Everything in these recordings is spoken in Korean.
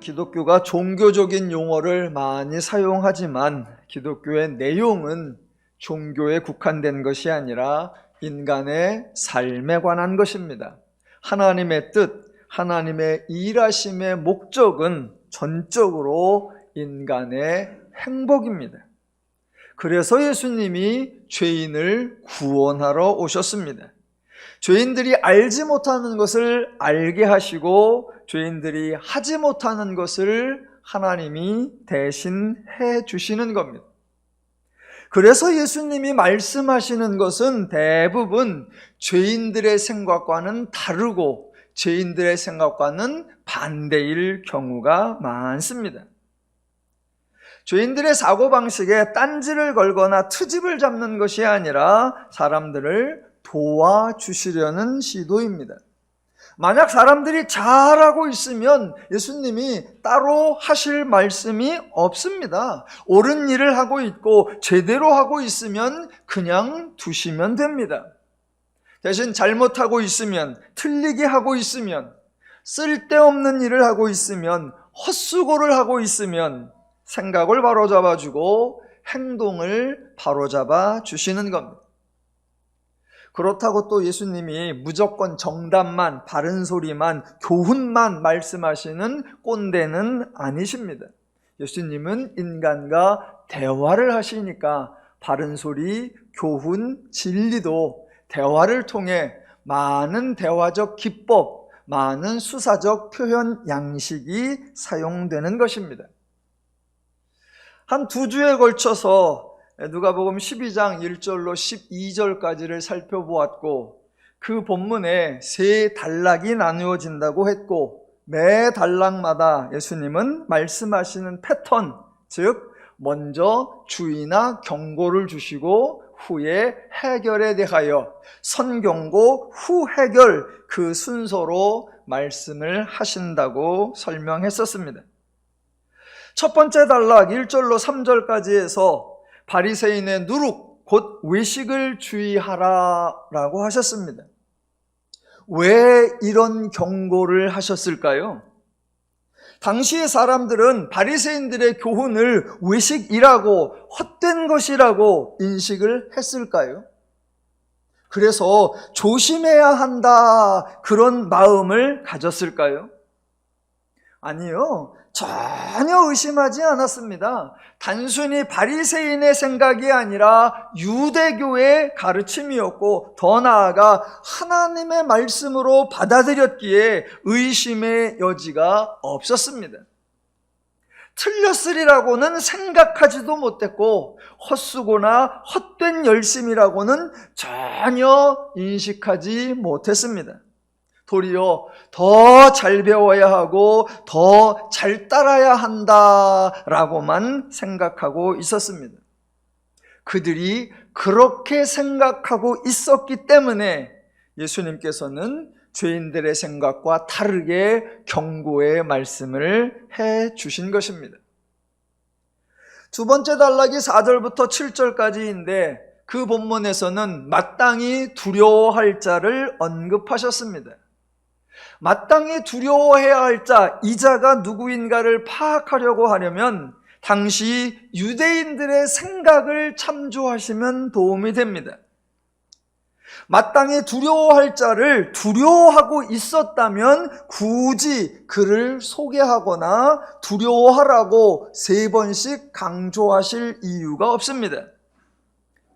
기독교가 종교적인 용어를 많이 사용하지만 기독교의 내용은 종교에 국한된 것이 아니라 인간의 삶에 관한 것입니다. 하나님의 뜻, 하나님의 일하심의 목적은 전적으로 인간의 행복입니다. 그래서 예수님이 죄인을 구원하러 오셨습니다. 죄인들이 알지 못하는 것을 알게 하시고 죄인들이 하지 못하는 것을 하나님이 대신 해 주시는 겁니다. 그래서 예수님이 말씀하시는 것은 대부분 죄인들의 생각과는 다르고 죄인들의 생각과는 반대일 경우가 많습니다. 죄인들의 사고방식에 딴지를 걸거나 트집을 잡는 것이 아니라 사람들을 도와주시려는 시도입니다. 만약 사람들이 잘하고 있으면 예수님이 따로 하실 말씀이 없습니다. 옳은 일을 하고 있고 제대로 하고 있으면 그냥 두시면 됩니다. 대신 잘못하고 있으면, 틀리게 하고 있으면, 쓸데없는 일을 하고 있으면, 헛수고를 하고 있으면 생각을 바로잡아주고 행동을 바로잡아 주시는 겁니다. 그렇다고 또 예수님이 무조건 정답만, 바른 소리만, 교훈만 말씀하시는 꼰대는 아니십니다. 예수님은 인간과 대화를 하시니까 바른 소리, 교훈, 진리도 대화를 통해 많은 대화적 기법, 많은 수사적 표현 양식이 사용되는 것입니다. 한 2주에 걸쳐서 누가복음 12장 1절로 12절까지를 살펴보았고 그 본문에 3단락이 나누어진다고 했고 매 단락마다 예수님은 말씀하시는 패턴, 즉 먼저 주의나 경고를 주시고 후에 해결에 대하여 선경고 후 해결 그 순서로 말씀을 하신다고 설명했었습니다. 첫 번째 단락 1절로 3절까지 해서 바리새인의 누룩, 곧 외식을 주의하라 라고 하셨습니다. 왜 이런 경고를 하셨을까요? 당시의 사람들은 바리새인들의 교훈을 외식이라고 헛된 것이라고 인식을 했을까요? 그래서 조심해야 한다 그런 마음을 가졌을까요? 아니요. 전혀 의심하지 않았습니다. 단순히 바리새인의 생각이 아니라 유대교의 가르침이었고 더 나아가 하나님의 말씀으로 받아들였기에 의심의 여지가 없었습니다. 틀렸으리라고는 생각하지도 못했고 헛수고나 헛된 열심이라고는 전혀 인식하지 못했습니다. 도리어 더 잘 배워야 하고 더 잘 따라야 한다라고만 생각하고 있었습니다. 그들이 그렇게 생각하고 있었기 때문에 예수님께서는 죄인들의 생각과 다르게 경고의 말씀을 해 주신 것입니다. 두 번째 단락이 4절부터 7절까지인데 그 본문에서는 마땅히 두려워할 자를 언급하셨습니다. 마땅히 두려워해야 할 자, 이 자가 누구인가를 파악하려고 하려면 당시 유대인들의 생각을 참조하시면 도움이 됩니다. 마땅히 두려워할 자를 두려워하고 있었다면 굳이 그를 소개하거나 두려워하라고 3번씩 강조하실 이유가 없습니다.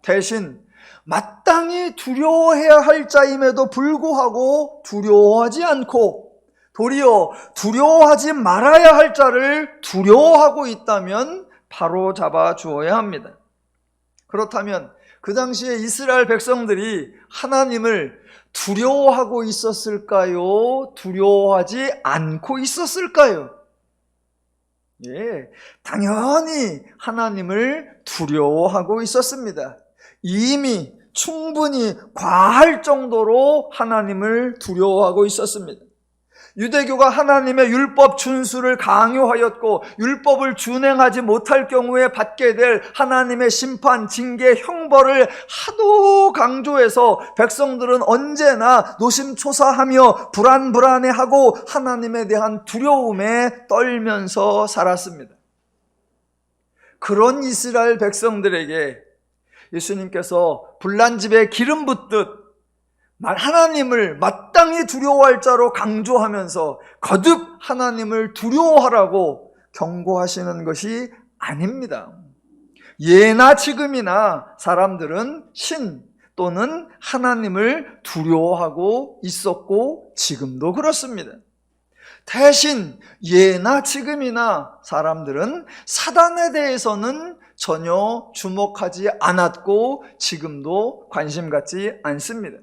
대신 마땅히 두려워해야 할 자임에도 불구하고 두려워하지 않고 도리어 두려워하지 말아야 할 자를 두려워하고 있다면 바로 잡아 주어야 합니다. 그렇다면 그 당시에 이스라엘 백성들이 하나님을 두려워하고 있었을까요? 두려워하지 않고 있었을까요? 예, 당연히 하나님을 두려워하고 있었습니다. 이미 충분히 과할 정도로 하나님을 두려워하고 있었습니다. 유대교가 하나님의 율법 준수를 강요하였고 율법을 준행하지 못할 경우에 받게 될 하나님의 심판, 징계, 형벌을 하도 강조해서 백성들은 언제나 노심초사하며 불안해하고 하나님에 대한 두려움에 떨면서 살았습니다. 그런 이스라엘 백성들에게 예수님께서 불난집에 기름 붓듯 하나님을 마땅히 두려워할 자로 강조하면서 거듭 하나님을 두려워하라고 경고하시는 것이 아닙니다. 예나 지금이나 사람들은 신 또는 하나님을 두려워하고 있었고 지금도 그렇습니다. 대신 예나 지금이나 사람들은 사단에 대해서는 전혀 주목하지 않았고 지금도 관심 갖지 않습니다.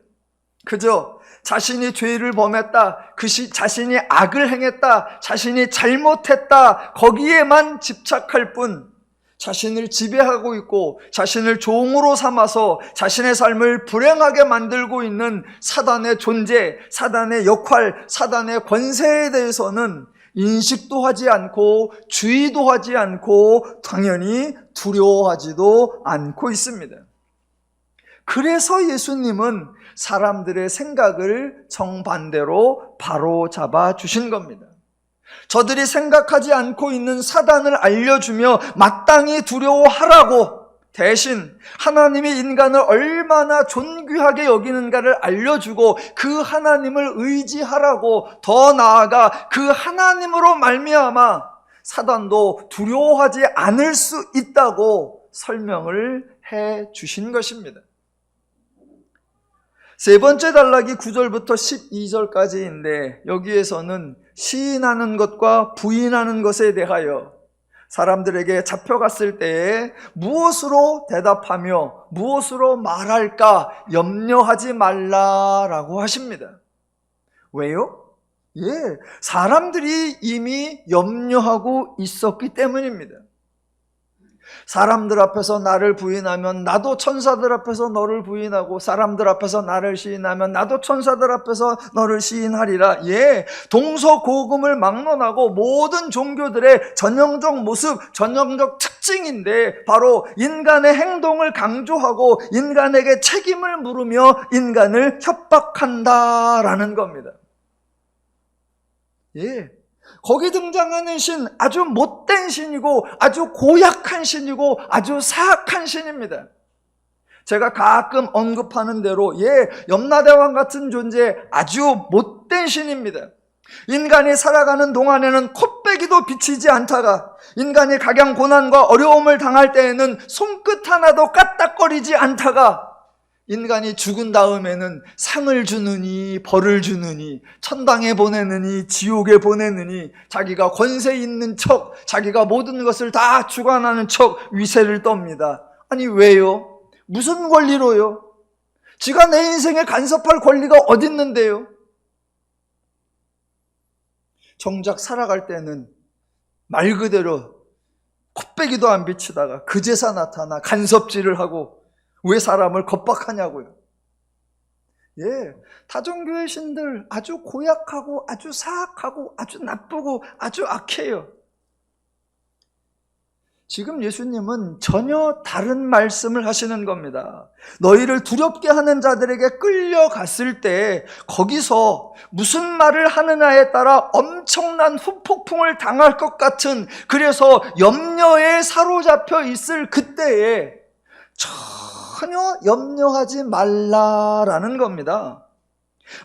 그저 자신이 죄를 범했다, 자신이 악을 행했다, 자신이 잘못했다, 거기에만 집착할 뿐 자신을 지배하고 있고 자신을 종으로 삼아서 자신의 삶을 불행하게 만들고 있는 사단의 존재, 사단의 역할, 사단의 권세에 대해서는 인식도 하지 않고 주의도 하지 않고 당연히 두려워하지도 않고 있습니다. 그래서 예수님은 사람들의 생각을 정반대로 바로잡아 주신 겁니다. 저들이 생각하지 않고 있는 사단을 알려주며 마땅히 두려워하라고 대신 하나님이 인간을 얼마나 존귀하게 여기는가를 알려주고 그 하나님을 의지하라고, 더 나아가 그 하나님으로 말미암아 사단도 두려워하지 않을 수 있다고 설명을 해 주신 것입니다. 세 번째 단락이 9절부터 12절까지인데 여기에서는 시인하는 것과 부인하는 것에 대하여 사람들에게 잡혀갔을 때에 무엇으로 대답하며 무엇으로 말할까 염려하지 말라라고 하십니다. 왜요? 사람들이 이미 염려하고 있었기 때문입니다. 사람들 앞에서 나를 부인하면 나도 천사들 앞에서 너를 부인하고, 사람들 앞에서 나를 시인하면 나도 천사들 앞에서 너를 시인하리라. 동서고금을 막론하고 모든 종교들의 전형적 모습, 전형적 특징인데 바로 인간의 행동을 강조하고 인간에게 책임을 물으며 인간을 협박한다라는 겁니다. 거기 등장하는 신, 아주 못된 신이고 아주 고약한 신이고 아주 사악한 신입니다. 제가 가끔 언급하는 대로 염라대왕 같은 존재, 아주 못된 신입니다. 인간이 살아가는 동안에는 코빼기도 비치지 않다가 인간이 각양 고난과 어려움을 당할 때에는 손끝 하나도 까딱거리지 않다가 인간이 죽은 다음에는 상을 주느니 벌을 주느니 천당에 보내느니 지옥에 보내느니 자기가 권세 있는 척, 자기가 모든 것을 다 주관하는 척 위세를 떱니다. 아니 왜요? 무슨 권리로요? 지가 내 인생에 간섭할 권리가 어디 있는데요? 정작 살아갈 때는 말 그대로 코빼기도 안 비치다가 그제서 나타나 간섭질을 하고 왜 사람을 겁박하냐고요. 다종교의 신들 아주 고약하고 아주 사악하고 아주 나쁘고 아주 악해요. 지금 예수님은 전혀 다른 말씀을 하시는 겁니다. 너희를 두렵게 하는 자들에게 끌려갔을 때 거기서 무슨 말을 하느냐에 따라 엄청난 후폭풍을 당할 것 같은, 그래서 염려에 사로잡혀 있을 그때에 전혀 염려하지 말라라는 겁니다.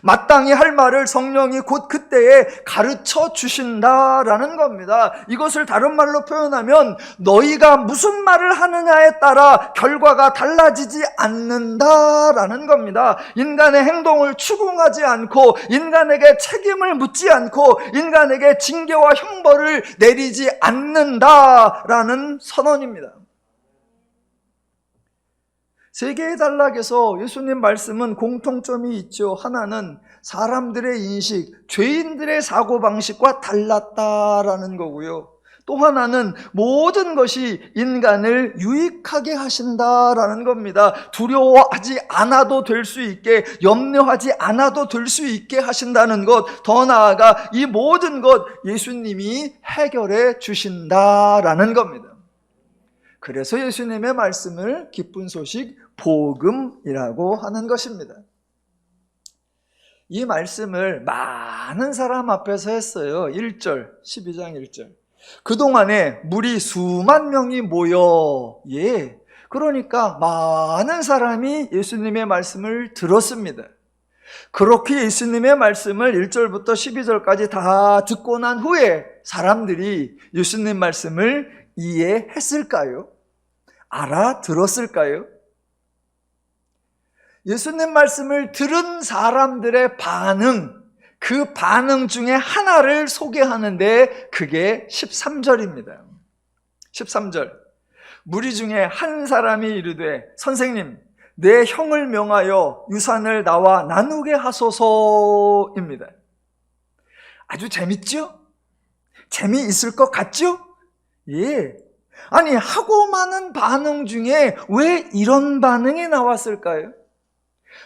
마땅히 할 말을 성령이 곧 그때에 가르쳐 주신다라는 겁니다. 이것을 다른 말로 표현하면 너희가 무슨 말을 하느냐에 따라 결과가 달라지지 않는다라는 겁니다. 인간의 행동을 추궁하지 않고 인간에게 책임을 묻지 않고 인간에게 징계와 형벌을 내리지 않는다라는 선언입니다. 세 개의 단락에서 예수님 말씀은 공통점이 있죠. 하나는 사람들의 인식, 죄인들의 사고방식과 달랐다라는 거고요. 또 하나는 모든 것이 인간을 유익하게 하신다라는 겁니다. 두려워하지 않아도 될 수 있게, 염려하지 않아도 될 수 있게 하신다는 것, 더 나아가 이 모든 것 예수님이 해결해 주신다라는 겁니다. 그래서 예수님의 말씀을 기쁜 소식, 복음이라고 하는 것입니다. 이 말씀을 많은 사람 앞에서 했어요. 1절, 12장 1절. 그동안에 무리 수만 명이 모여, 그러니까 많은 사람이 예수님의 말씀을 들었습니다. 그렇게 예수님의 말씀을 1절부터 12절까지 다 듣고 난 후에 사람들이 예수님 말씀을 이해했을까요? 알아들었을까요? 예수님 말씀을 들은 사람들의 반응, 그 반응 중에 하나를 소개하는데 그게 13절입니다. 13절. 무리 중에 한 사람이 이르되 선생님, 내 형을 명하여 유산을 나와 나누게 하소서입니다. 아주 재밌죠? 재미있을 것 같죠? 예. 아니, 하고 많은 반응 중에 왜 이런 반응이 나왔을까요?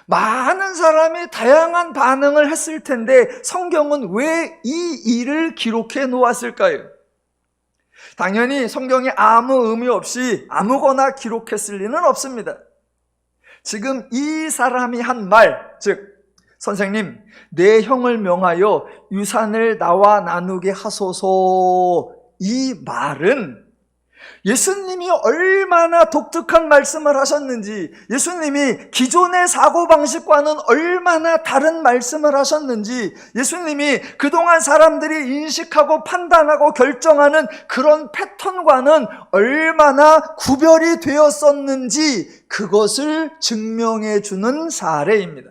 많은 사람이 다양한 반응을 했을 텐데 성경은 왜 이 일을 기록해 놓았을까요? 당연히 성경에 아무 의미 없이 아무거나 기록했을 리는 없습니다. 지금 이 사람이 한 말, 즉 선생님, 내 형을 명하여 유산을 나와 나누게 하소서, 이 말은 예수님이 얼마나 독특한 말씀을 하셨는지, 예수님이 기존의 사고방식과는 얼마나 다른 말씀을 하셨는지, 예수님이 그동안 사람들이 인식하고 판단하고 결정하는 그런 패턴과는 얼마나 구별이 되었었는지 그것을 증명해 주는 사례입니다.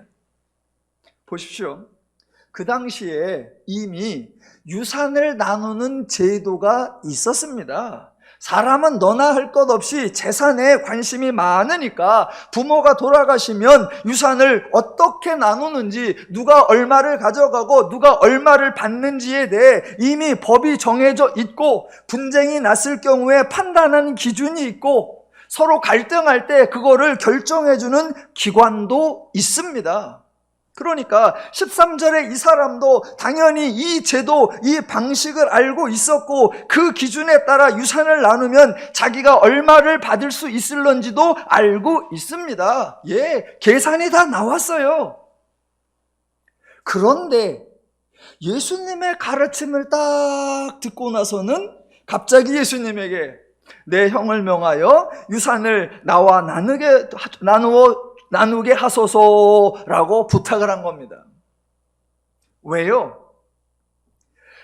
보십시오. 그 당시에 이미 유산을 나누는 제도가 있었습니다. 사람은 너나 할 것 없이 재산에 관심이 많으니까 부모가 돌아가시면 유산을 어떻게 나누는지, 누가 얼마를 가져가고 누가 얼마를 받는지에 대해 이미 법이 정해져 있고, 분쟁이 났을 경우에 판단하는 기준이 있고, 서로 갈등할 때 그거를 결정해주는 기관도 있습니다. 그러니까 13절에 이 사람도 당연히 이 제도, 이 방식을 알고 있었고, 그 기준에 따라 유산을 나누면 자기가 얼마를 받을 수 있을런지도 알고 있습니다. 계산이 다 나왔어요. 그런데 예수님의 가르침을 딱 듣고 나서는 갑자기 예수님에게 내 형을 명하여 유산을 나와 나누게 하소서라고 부탁을 한 겁니다. 왜요?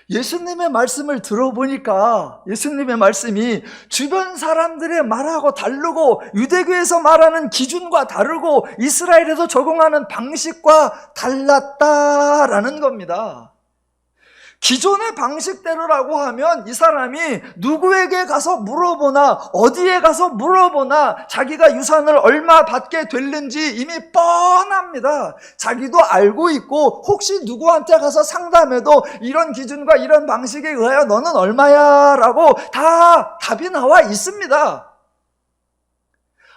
예수님의 말씀을 들어보니까 예수님의 말씀이 주변 사람들의 말하고 다르고, 유대교에서 말하는 기준과 다르고, 이스라엘에서 적용하는 방식과 달랐다라는 겁니다. 기존의 방식대로라고 하면 이 사람이 누구에게 가서 물어보나, 어디에 가서 물어보나 자기가 유산을 얼마 받게 됐는지 이미 뻔합니다. 자기도 알고 있고, 혹시 누구한테 가서 상담해도 이런 기준과 이런 방식에 의하여 너는 얼마야? 라고 다 답이 나와 있습니다.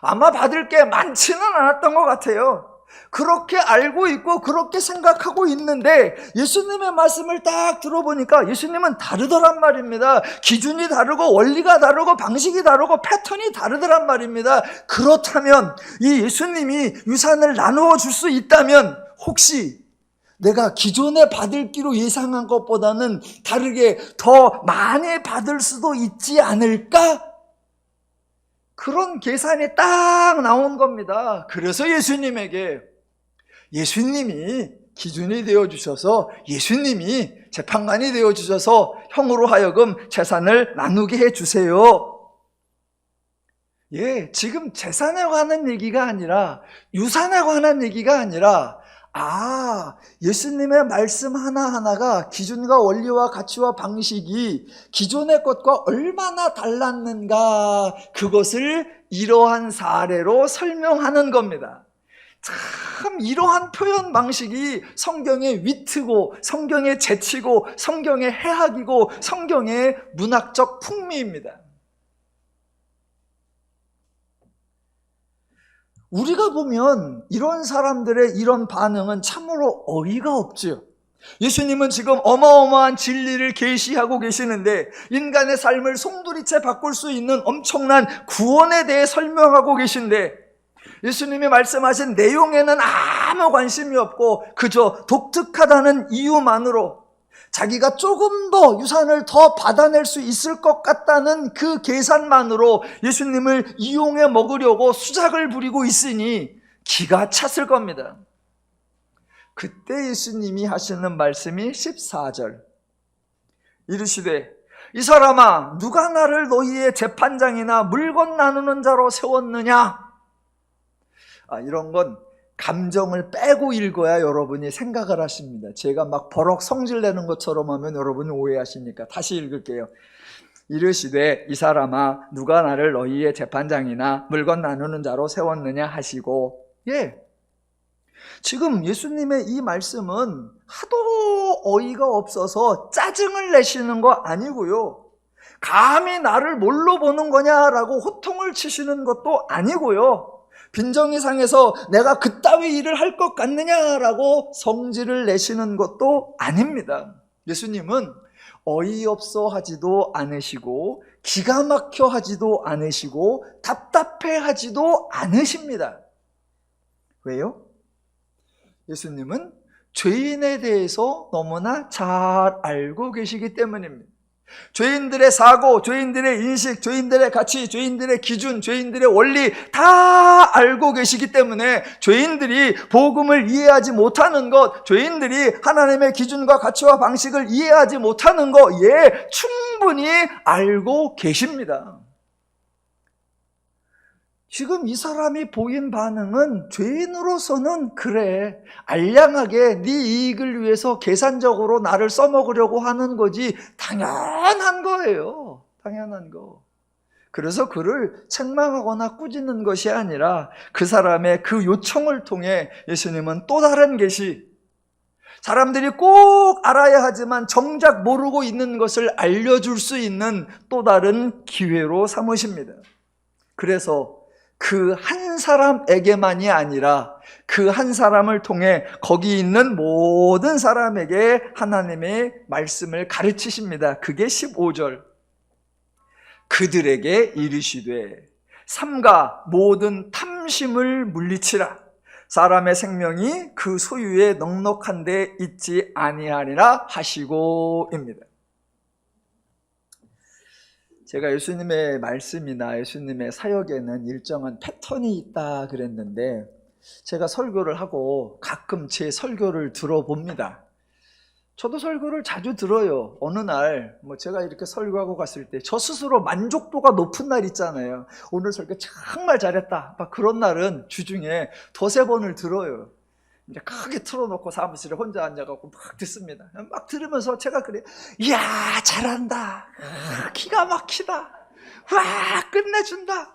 아마 받을 게 많지는 않았던 것 같아요. 그렇게 알고 있고 그렇게 생각하고 있는데 예수님의 말씀을 딱 들어보니까 예수님은 다르더란 말입니다. 기준이 다르고 원리가 다르고 방식이 다르고 패턴이 다르더란 말입니다. 그렇다면 이 예수님이 유산을 나누어 줄 수 있다면 혹시 내가 기존에 받을기로 예상한 것보다는 다르게 더 많이 받을 수도 있지 않을까? 그런 계산이 딱 나온 겁니다. 그래서 예수님이 기준이 되어주셔서, 예수님이 재판관이 되어주셔서 형으로 하여금 재산을 나누게 해주세요. 지금 재산에 관한 얘기가 아니라, 유산에 관한 얘기가 아니라, 예수님의 말씀 하나하나가 기준과 원리와 가치와 방식이 기존의 것과 얼마나 달랐는가, 그것을 이러한 사례로 설명하는 겁니다. 참 이러한 표현 방식이 성경의 위트고 성경의 재치고 성경의 해학이고 성경의 문학적 풍미입니다. 우리가 보면 이런 사람들의 이런 반응은 참으로 어이가 없지요. 예수님은 지금 어마어마한 진리를 계시하고 계시는데 인간의 삶을 송두리째 바꿀 수 있는 엄청난 구원에 대해 설명하고 계신데 예수님이 말씀하신 내용에는 아무 관심이 없고 그저 독특하다는 이유만으로 자기가 조금 더 유산을 더 받아낼 수 있을 것 같다는 그 계산만으로 예수님을 이용해 먹으려고 수작을 부리고 있으니 기가 찼을 겁니다. 그때 예수님이 하시는 말씀이 14절. 이르시되 이 사람아 누가 나를 너희의 재판장이나 물건 나누는 자로 세웠느냐? 이런 건 감정을 빼고 읽어야 여러분이 생각을 하십니다. 제가 막 버럭 성질내는 것처럼 하면 여러분이 오해하시니까 다시 읽을게요. 이르시되 이 사람아 누가 나를 너희의 재판장이나 물건 나누는 자로 세웠느냐 하시고, 지금 예수님의 이 말씀은 하도 어이가 없어서 짜증을 내시는 거 아니고요, 감히 나를 뭘로 보는 거냐라고 호통을 치시는 것도 아니고요, 빈정이 상해서 내가 그따위 일을 할 것 같느냐라고 성질을 내시는 것도 아닙니다. 예수님은 어이없어 하지도 않으시고 기가 막혀 하지도 않으시고 답답해 하지도 않으십니다. 왜요? 예수님은 죄인에 대해서 너무나 잘 알고 계시기 때문입니다. 죄인들의 사고, 죄인들의 인식, 죄인들의 가치, 죄인들의 기준, 죄인들의 원리 다 알고 계시기 때문에 죄인들이 복음을 이해하지 못하는 것, 죄인들이 하나님의 기준과 가치와 방식을 이해하지 못하는 것, 충분히 알고 계십니다. 지금 이 사람이 보인 반응은 죄인으로서는 그래, 알량하게 네 이익을 위해서 계산적으로 나를 써먹으려고 하는 거지 당연한 거예요. 당연한 거. 그래서 그를 책망하거나 꾸짖는 것이 아니라 그 사람의 그 요청을 통해 예수님은 또 다른 계시, 사람들이 꼭 알아야 하지만 정작 모르고 있는 것을 알려줄 수 있는 또 다른 기회로 삼으십니다. 그래서 그 한 사람에게만이 아니라 그 한 사람을 통해 거기 있는 모든 사람에게 하나님의 말씀을 가르치십니다. 그게 15절. 그들에게 이르시되 삼가 모든 탐심을 물리치라. 사람의 생명이 그 소유에 넉넉한 데 있지 아니하리라 하시고입니다. 제가 예수님의 말씀이나 예수님의 사역에는 일정한 패턴이 있다 그랬는데, 제가 설교를 하고 가끔 제 설교를 들어봅니다. 저도 설교를 자주 들어요. 어느 날 제가 이렇게 설교하고 갔을 때 저 스스로 만족도가 높은 날 있잖아요. 오늘 설교 정말 잘했다, 막 그런 날은 주중에 두세 번을 들어요. 이제 크게 틀어놓고 사무실에 혼자 앉아갖고 막 듣습니다. 막 들으면서 제가 그래, 이야 잘한다, 기가 막히다, 와 끝내준다,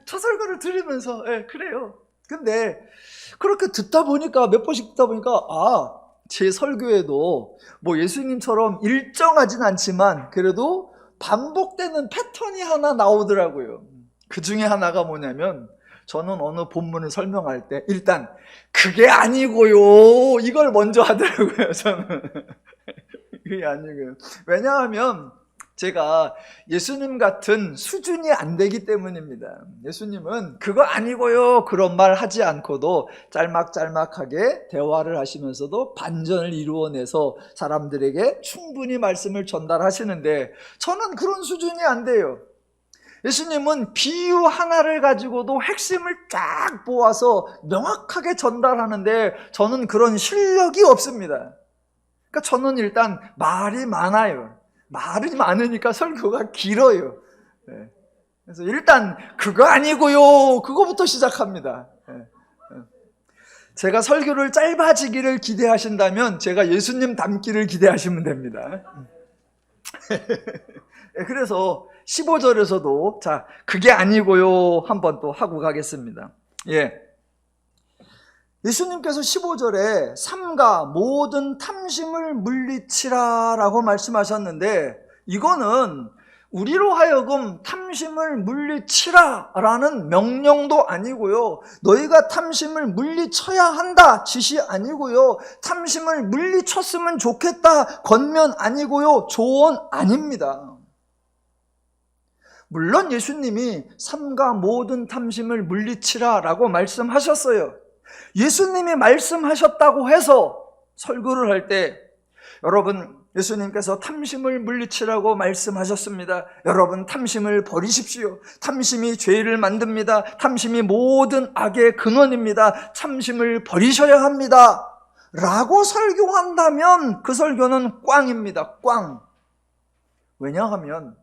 저 설교를 들으면서 그래요. 근데 그렇게 듣다 보니까, 몇 번씩 듣다 보니까 제 설교에도 예수님처럼 일정하진 않지만 그래도 반복되는 패턴이 하나 나오더라고요. 그 중에 하나가 뭐냐면, 저는 어느 본문을 설명할 때 일단 그게 아니고요 이걸 먼저 하더라고요. 저는 그게 아니고요. 왜냐하면 제가 예수님 같은 수준이 안 되기 때문입니다. 예수님은 그거 아니고요 그런 말 하지 않고도 짤막짤막하게 대화를 하시면서도 반전을 이루어내서 사람들에게 충분히 말씀을 전달하시는데, 저는 그런 수준이 안 돼요. 예수님은 비유 하나를 가지고도 핵심을 쫙 모아서 명확하게 전달하는데 저는 그런 실력이 없습니다. 그러니까 저는 일단 말이 많아요. 말이 많으니까 설교가 길어요. 그래서 일단 그거 아니고요 그거부터 시작합니다. 제가 설교를 짧아지기를 기대하신다면 제가 예수님 닮기를 기대하시면 됩니다. 그래서 15절에서도 자, 그게 아니고요 한번 또 하고 가겠습니다. 예수님께서 15절에 삼가 모든 탐심을 물리치라 라고 말씀하셨는데, 이거는 우리로 하여금 탐심을 물리치라 라는 명령도 아니고요, 너희가 탐심을 물리쳐야 한다 지시 아니고요, 탐심을 물리쳤으면 좋겠다 권면 아니고요, 조언 아닙니다. 물론 예수님이 삼가 모든 탐심을 물리치라 라고 말씀하셨어요. 예수님이 말씀하셨다고 해서 설교를 할 때, 여러분, 예수님께서 탐심을 물리치라고 말씀하셨습니다. 여러분, 탐심을 버리십시오. 탐심이 죄를 만듭니다. 탐심이 모든 악의 근원입니다. 탐심을 버리셔야 합니다 라고 설교한다면 그 설교는 꽝입니다. 꽝. 왜냐하면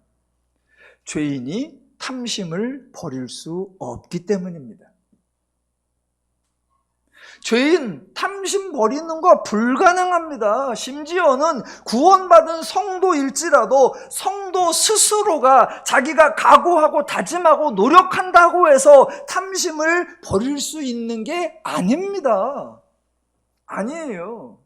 죄인이 탐심을 버릴 수 없기 때문입니다. 죄인 탐심 버리는 거 불가능합니다. 심지어는 구원받은 성도일지라도 성도 스스로가 자기가 각오하고 다짐하고 노력한다고 해서 탐심을 버릴 수 있는 게 아닙니다. 아니에요.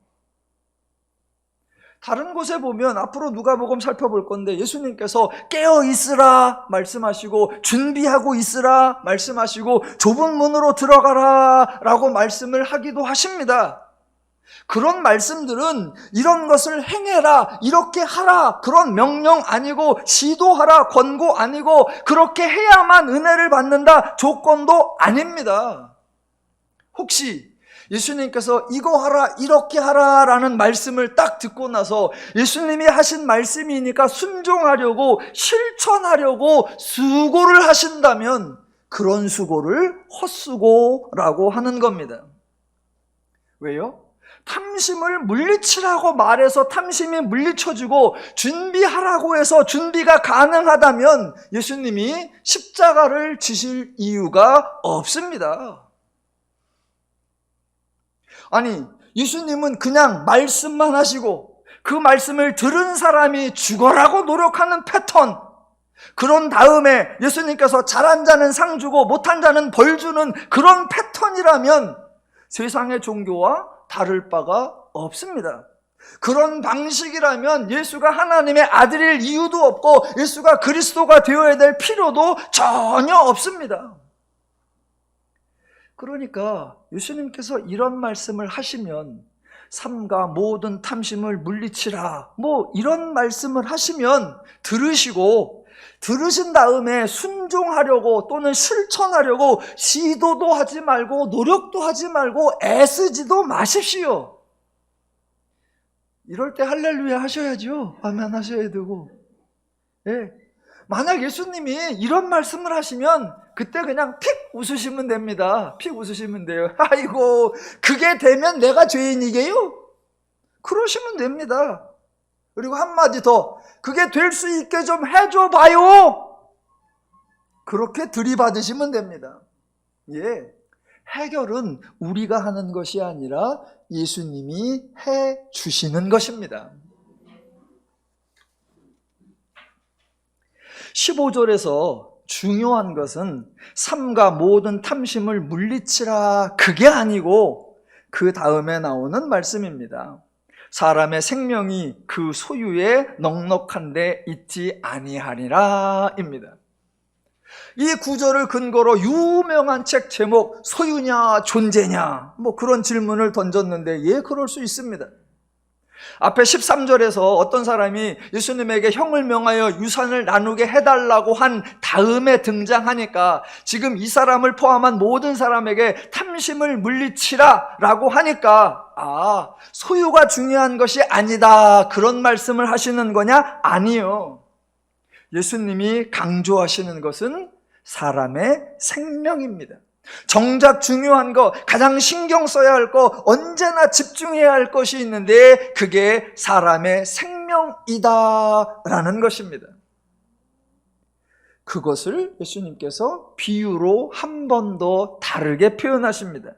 다른 곳에 보면, 앞으로 누가복음 살펴볼 건데, 예수님께서 깨어 있으라 말씀하시고 준비하고 있으라 말씀하시고 좁은 문으로 들어가라 라고 말씀을 하기도 하십니다. 그런 말씀들은 이런 것을 행해라, 이렇게 하라, 그런 명령 아니고, 시도하라 권고 아니고, 그렇게 해야만 은혜를 받는다 조건도 아닙니다. 혹시 예수님께서 이거 하라, 이렇게 하라 라는 말씀을 딱 듣고 나서 예수님이 하신 말씀이니까 순종하려고, 실천하려고 수고를 하신다면 그런 수고를 헛수고라고 하는 겁니다. 왜요? 탐심을 물리치라고 말해서 탐심이 물리쳐지고 준비하라고 해서 준비가 가능하다면 예수님이 십자가를 지실 이유가 없습니다. 아니, 예수님은 그냥 말씀만 하시고 그 말씀을 들은 사람이 죽어라고 노력하는 패턴, 그런 다음에 예수님께서 잘한 자는 상 주고 못한 자는 벌 주는 그런 패턴이라면 세상의 종교와 다를 바가 없습니다. 그런 방식이라면 예수가 하나님의 아들일 이유도 없고 예수가 그리스도가 되어야 될 필요도 전혀 없습니다. 그러니까 예수님께서 이런 말씀을 하시면, 삼가 모든 탐심을 물리치라, 이런 말씀을 하시면 들으신 다음에 순종하려고 또는 실천하려고 시도도 하지 말고 노력도 하지 말고 애쓰지도 마십시오. 이럴 때 할렐루야 하셔야죠. 아멘 하셔야 되고. 만약 예수님이 이런 말씀을 하시면 그때 그냥 픽 웃으시면 됩니다. 픽 웃으시면 돼요. 아이고, 그게 되면 내가 죄인이게요? 그러시면 됩니다. 그리고 한마디 더, 그게 될 수 있게 좀 해줘 봐요. 그렇게 들이받으시면 됩니다. 해결은 우리가 하는 것이 아니라 예수님이 해 주시는 것입니다. 15절에서 중요한 것은 삼가 모든 탐심을 물리치라, 그게 아니고 그 다음에 나오는 말씀입니다. 사람의 생명이 그 소유에 넉넉한데 있지 아니하리라 입니다. 이 구절을 근거로 유명한 책 제목, 소유냐 존재냐, 그런 질문을 던졌는데, 그럴 수 있습니다. 앞에 13절에서 어떤 사람이 예수님에게 형을 명하여 유산을 나누게 해달라고 한 다음에 등장하니까, 지금 이 사람을 포함한 모든 사람에게 탐심을 물리치라 라고 하니까, 소유가 중요한 것이 아니다, 그런 말씀을 하시는 거냐? 아니요. 예수님이 강조하시는 것은 사람의 생명입니다. 정작 중요한 거, 가장 신경 써야 할 거, 언제나 집중해야 할 것이 있는데 그게 사람의 생명이다라는 것입니다. 그것을 예수님께서 비유로 한 번 더 다르게 표현하십니다.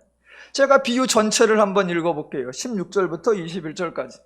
제가 비유 전체를 한번 읽어볼게요. 16절부터 21절까지.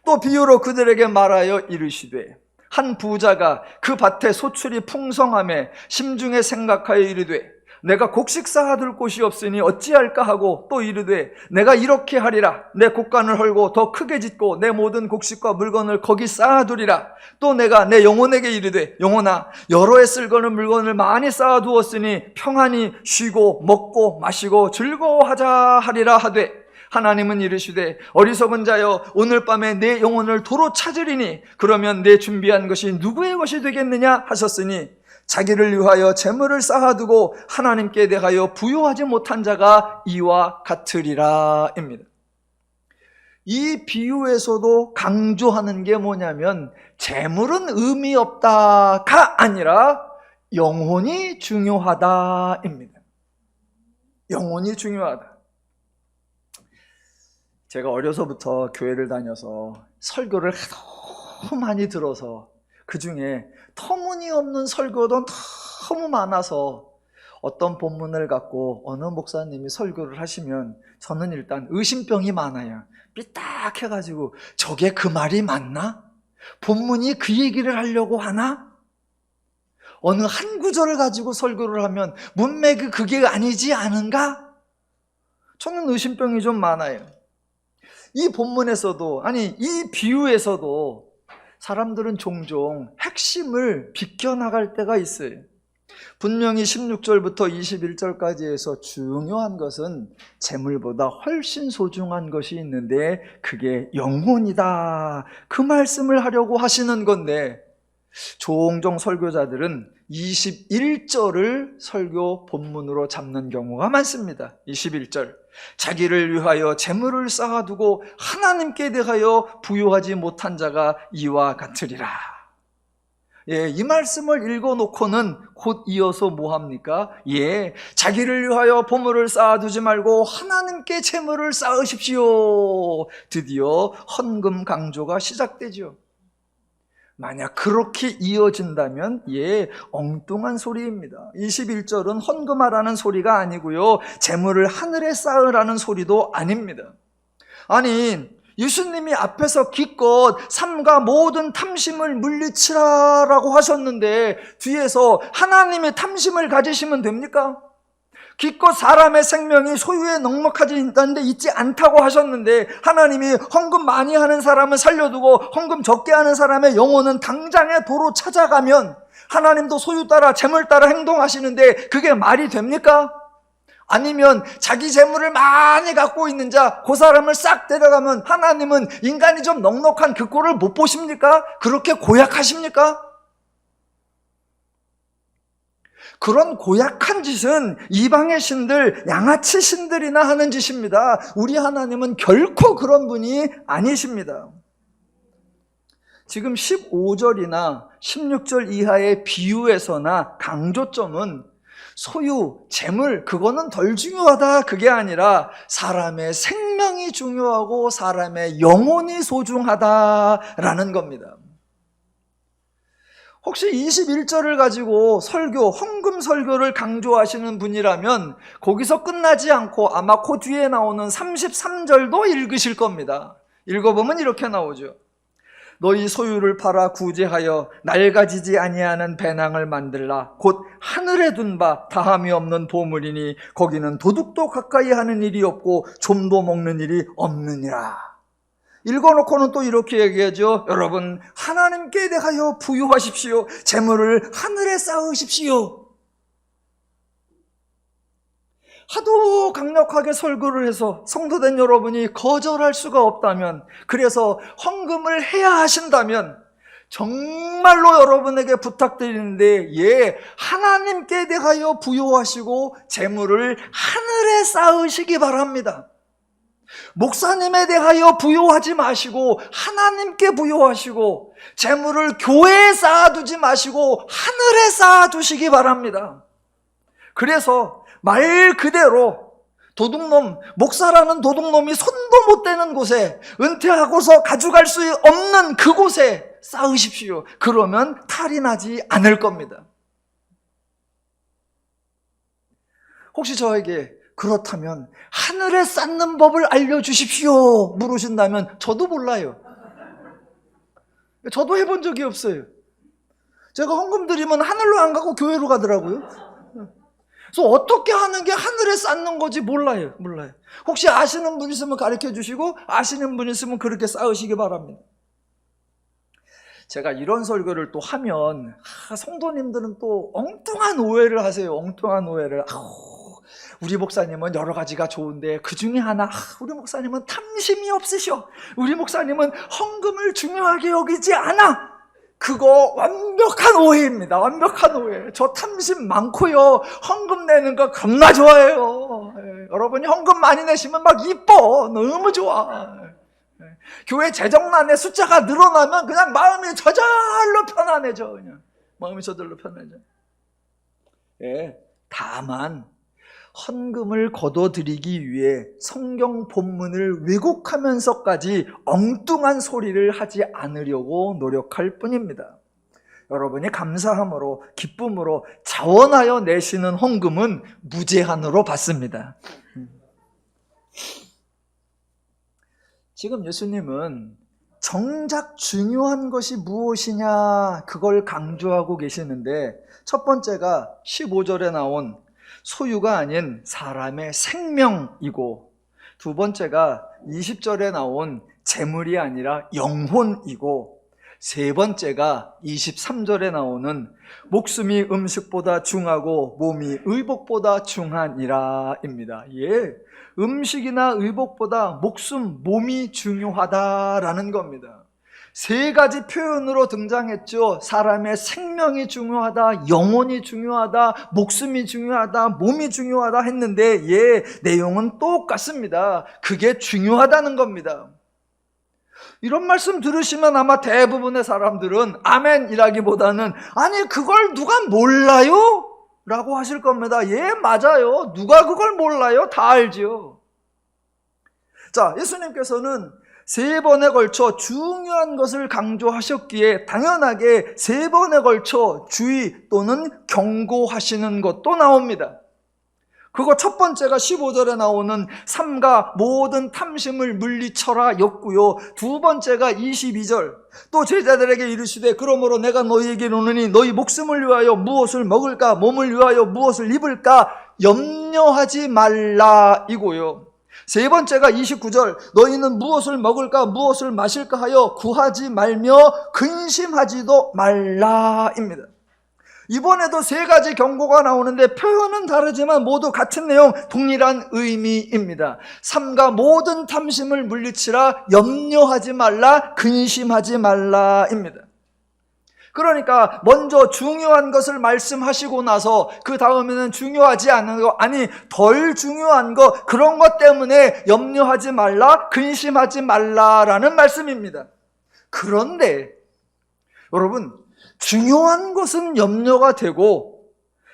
또 비유로 그들에게 말하여 이르시되, 한 부자가 그 밭에 소출이 풍성함에 심중에 생각하여 이르되 내가 곡식 쌓아둘 곳이 없으니 어찌할까 하고 또 이르되 내가 이렇게 하리라. 내 곡간을 헐고 더 크게 짓고 내 모든 곡식과 물건을 거기 쌓아두리라. 또 내가 내 영혼에게 이르되 영혼아 여러 해 쓸거는 물건을 많이 쌓아두었으니 평안히 쉬고 먹고 마시고 즐거워하자 하리라 하되 하나님은 이르시되 어리석은 자여 오늘 밤에 내 영혼을 도로 찾으리니 그러면 내 준비한 것이 누구의 것이 되겠느냐 하셨으니 자기를 위하여 재물을 쌓아두고 하나님께 대하여 부요하지 못한 자가 이와 같으리라 입니다. 이 비유에서도 강조하는 게 뭐냐면 재물은 의미 없다가 아니라 영혼이 중요하다입니다. 영혼이 중요하다. 제가 어려서부터 교회를 다녀서 설교를 너무 많이 들어서 그 중에 터무니없는 설교도 너무 많아서 어떤 본문을 갖고 어느 목사님이 설교를 하시면 저는 일단 의심병이 많아요. 삐딱해가지고 저게 그 말이 맞나? 본문이 그 얘기를 하려고 하나? 어느 한 구절을 가지고 설교를 하면 문맥이 그게 아니지 않은가? 저는 의심병이 좀 많아요. 이 본문에서도 아니 이 비유에서도 사람들은 종종 핵심을 비껴나갈 때가 있어요. 분명히 16절부터 21절까지 해서 중요한 것은 재물보다 훨씬 소중한 것이 있는데 그게 영혼이다. 그 말씀을 하려고 하시는 건데 종종 설교자들은 21절을 설교 본문으로 잡는 경우가 많습니다. 21절 자기를 위하여 재물을 쌓아두고 하나님께 대하여 부요하지 못한 자가 이와 같으리라. 이 말씀을 읽어놓고는 곧 이어서 뭐합니까? 자기를 위하여 보물을 쌓아두지 말고 하나님께 재물을 쌓으십시오. 드디어 헌금 강조가 시작되죠. 만약 그렇게 이어진다면 엉뚱한 소리입니다. 21절은 헌금하라는 소리가 아니고요, 재물을 하늘에 쌓으라는 소리도 아닙니다. 아니, 예수님이 앞에서 기껏 삼가 모든 탐심을 물리치라라고 하셨는데 뒤에서 하나님의 탐심을 가지시면 됩니까? 기껏 사람의 생명이 소유에 넉넉하지 있다는데 있지 않다고 하셨는데 하나님이 헌금 많이 하는 사람은 살려두고 헌금 적게 하는 사람의 영혼은 당장에 도로 찾아가면 하나님도 소유 따라 재물 따라 행동하시는데 그게 말이 됩니까? 아니면 자기 재물을 많이 갖고 있는 자, 그 사람을 싹 데려가면 하나님은 인간이 좀 넉넉한 그 꼴을 못 보십니까? 그렇게 고약하십니까? 그런 고약한 짓은 이방의 신들, 양아치 신들이나 하는 짓입니다. 우리 하나님은 결코 그런 분이 아니십니다. 지금 15절이나 16절 이하의 비유에서나 강조점은 소유, 재물, 그거는 덜 중요하다, 그게 아니라 사람의 생명이 중요하고 사람의 영혼이 소중하다라는 겁니다. 혹시 21절을 가지고 설교, 헌금 설교를 강조하시는 분이라면 거기서 끝나지 않고 아마 그 뒤에 나오는 33절도 읽으실 겁니다. 읽어보면 이렇게 나오죠. 너희 소유를 팔아 구제하여 낡아지지 아니하는 배낭을 만들라. 곧 하늘에 둔 바 다함이 없는 보물이니 거기는 도둑도 가까이 하는 일이 없고 좀도 먹는 일이 없느니라. 읽어놓고는 또 이렇게 얘기하죠. 여러분, 하나님께 대하여 부유하십시오. 재물을 하늘에 쌓으십시오. 하도 강력하게 설교를 해서 성도된 여러분이 거절할 수가 없다면, 그래서 헌금을 해야 하신다면 정말로 여러분에게 부탁드리는데 하나님께 대하여 부유하시고 재물을 하늘에 쌓으시기 바랍니다. 목사님에 대하여 부요하지 마시고 하나님께 부요하시고 재물을 교회에 쌓아두지 마시고 하늘에 쌓아두시기 바랍니다. 그래서 말 그대로 도둑놈, 목사라는 도둑놈이 손도 못 대는 곳에, 은퇴하고서 가져갈 수 없는 그곳에 쌓으십시오. 그러면 탈이 나지 않을 겁니다. 혹시 저에게 그렇다면 하늘에 쌓는 법을 알려주십시오 물으신다면 저도 몰라요. 저도 해본 적이 없어요. 제가 헌금 드리면 하늘로 안 가고 교회로 가더라고요. 그래서 어떻게 하는 게 하늘에 쌓는 거지 몰라요. 혹시 아시는 분 있으면 가르쳐 주시고, 아시는 분 있으면 그렇게 쌓으시기 바랍니다. 제가 이런 설교를 또 하면 성도님들은 또 엉뚱한 오해를 하세요. 엉뚱한 오해를. 우리 목사님은 여러 가지가 좋은데 그 중에 하나, 우리 목사님은 탐심이 없으셔. 우리 목사님은 헌금을 중요하게 여기지 않아. 그거 완벽한 오해입니다. 완벽한 오해. 저 탐심 많고요. 헌금 내는 거 겁나 좋아해요. 여러분이 헌금 많이 내시면 막 이뻐. 너무 좋아. 교회 재정란에 숫자가 늘어나면 그냥 마음이 저절로 편안해져. 그냥 마음이 저절로 편해져. 예, 다만 헌금을 거둬들이기 위해 성경 본문을 왜곡하면서까지 엉뚱한 소리를 하지 않으려고 노력할 뿐입니다. 여러분이 감사함으로 기쁨으로 자원하여 내시는 헌금은 무제한으로 받습니다. 지금 예수님은 정작 중요한 것이 무엇이냐, 그걸 강조하고 계시는데, 첫 번째가 15절에 나온 소유가 아닌 사람의 생명이고, 두 번째가 20절에 나온 재물이 아니라 영혼이고, 세 번째가 23절에 나오는 목숨이 음식보다 중하고 몸이 의복보다 중하니라 입니다. 예, 음식이나 의복보다 목숨, 몸이 중요하다라는 겁니다. 세 가지 표현으로 등장했죠. 사람의 생명이 중요하다, 영혼이 중요하다, 목숨이 중요하다, 몸이 중요하다 했는데, 예, 내용은 똑같습니다. 그게 중요하다는 겁니다. 이런 말씀 들으시면 아마 대부분의 사람들은 아멘이라기보다는, 아니 그걸 누가 몰라요? 라고 하실 겁니다. 예, 맞아요. 누가 그걸 몰라요? 다 알죠. 자, 예수님께서는 세 번에 걸쳐 중요한 것을 강조하셨기에 당연하게 세 번에 걸쳐 주의 또는 경고하시는 것도 나옵니다. 그거 첫 번째가 15절에 나오는 삼가 모든 탐심을 물리쳐라 였고요. 두 번째가 22절, 또 제자들에게 이르시되 그러므로 내가 너희에게 이르노니 너희 목숨을 위하여 무엇을 먹을까, 몸을 위하여 무엇을 입을까 염려하지 말라 이고요. 세 번째가 29절, 너희는 무엇을 먹을까 무엇을 마실까 하여 구하지 말며 근심하지도 말라입니다. 이번에도 세 가지 경고가 나오는데 표현은 다르지만 모두 같은 내용, 동일한 의미입니다. 삼가 모든 탐심을 물리치라, 염려하지 말라, 근심하지 말라입니다. 그러니까 먼저 중요한 것을 말씀하시고 나서 그 다음에는 중요하지 않은 거, 아니 덜 중요한 거, 그런 것 때문에 염려하지 말라, 근심하지 말라라는 말씀입니다. 그런데 여러분, 중요한 것은 염려가 되고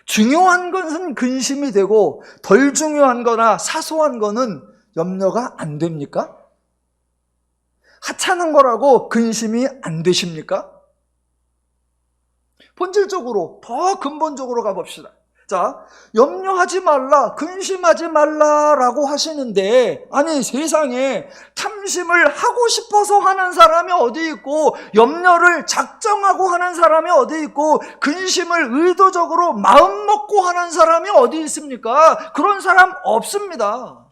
중요한 것은 근심이 되고 덜 중요한 거나 사소한 거는 염려가 안 됩니까? 하찮은 거라고 근심이 안 되십니까? 본질적으로, 더 근본적으로 가봅시다. 자, 염려하지 말라, 근심하지 말라라고 하시는데, 아니 세상에 탐심을 하고 싶어서 하는 사람이 어디 있고, 염려를 작정하고 하는 사람이 어디 있고, 근심을 의도적으로 마음먹고 하는 사람이 어디 있습니까? 그런 사람 없습니다.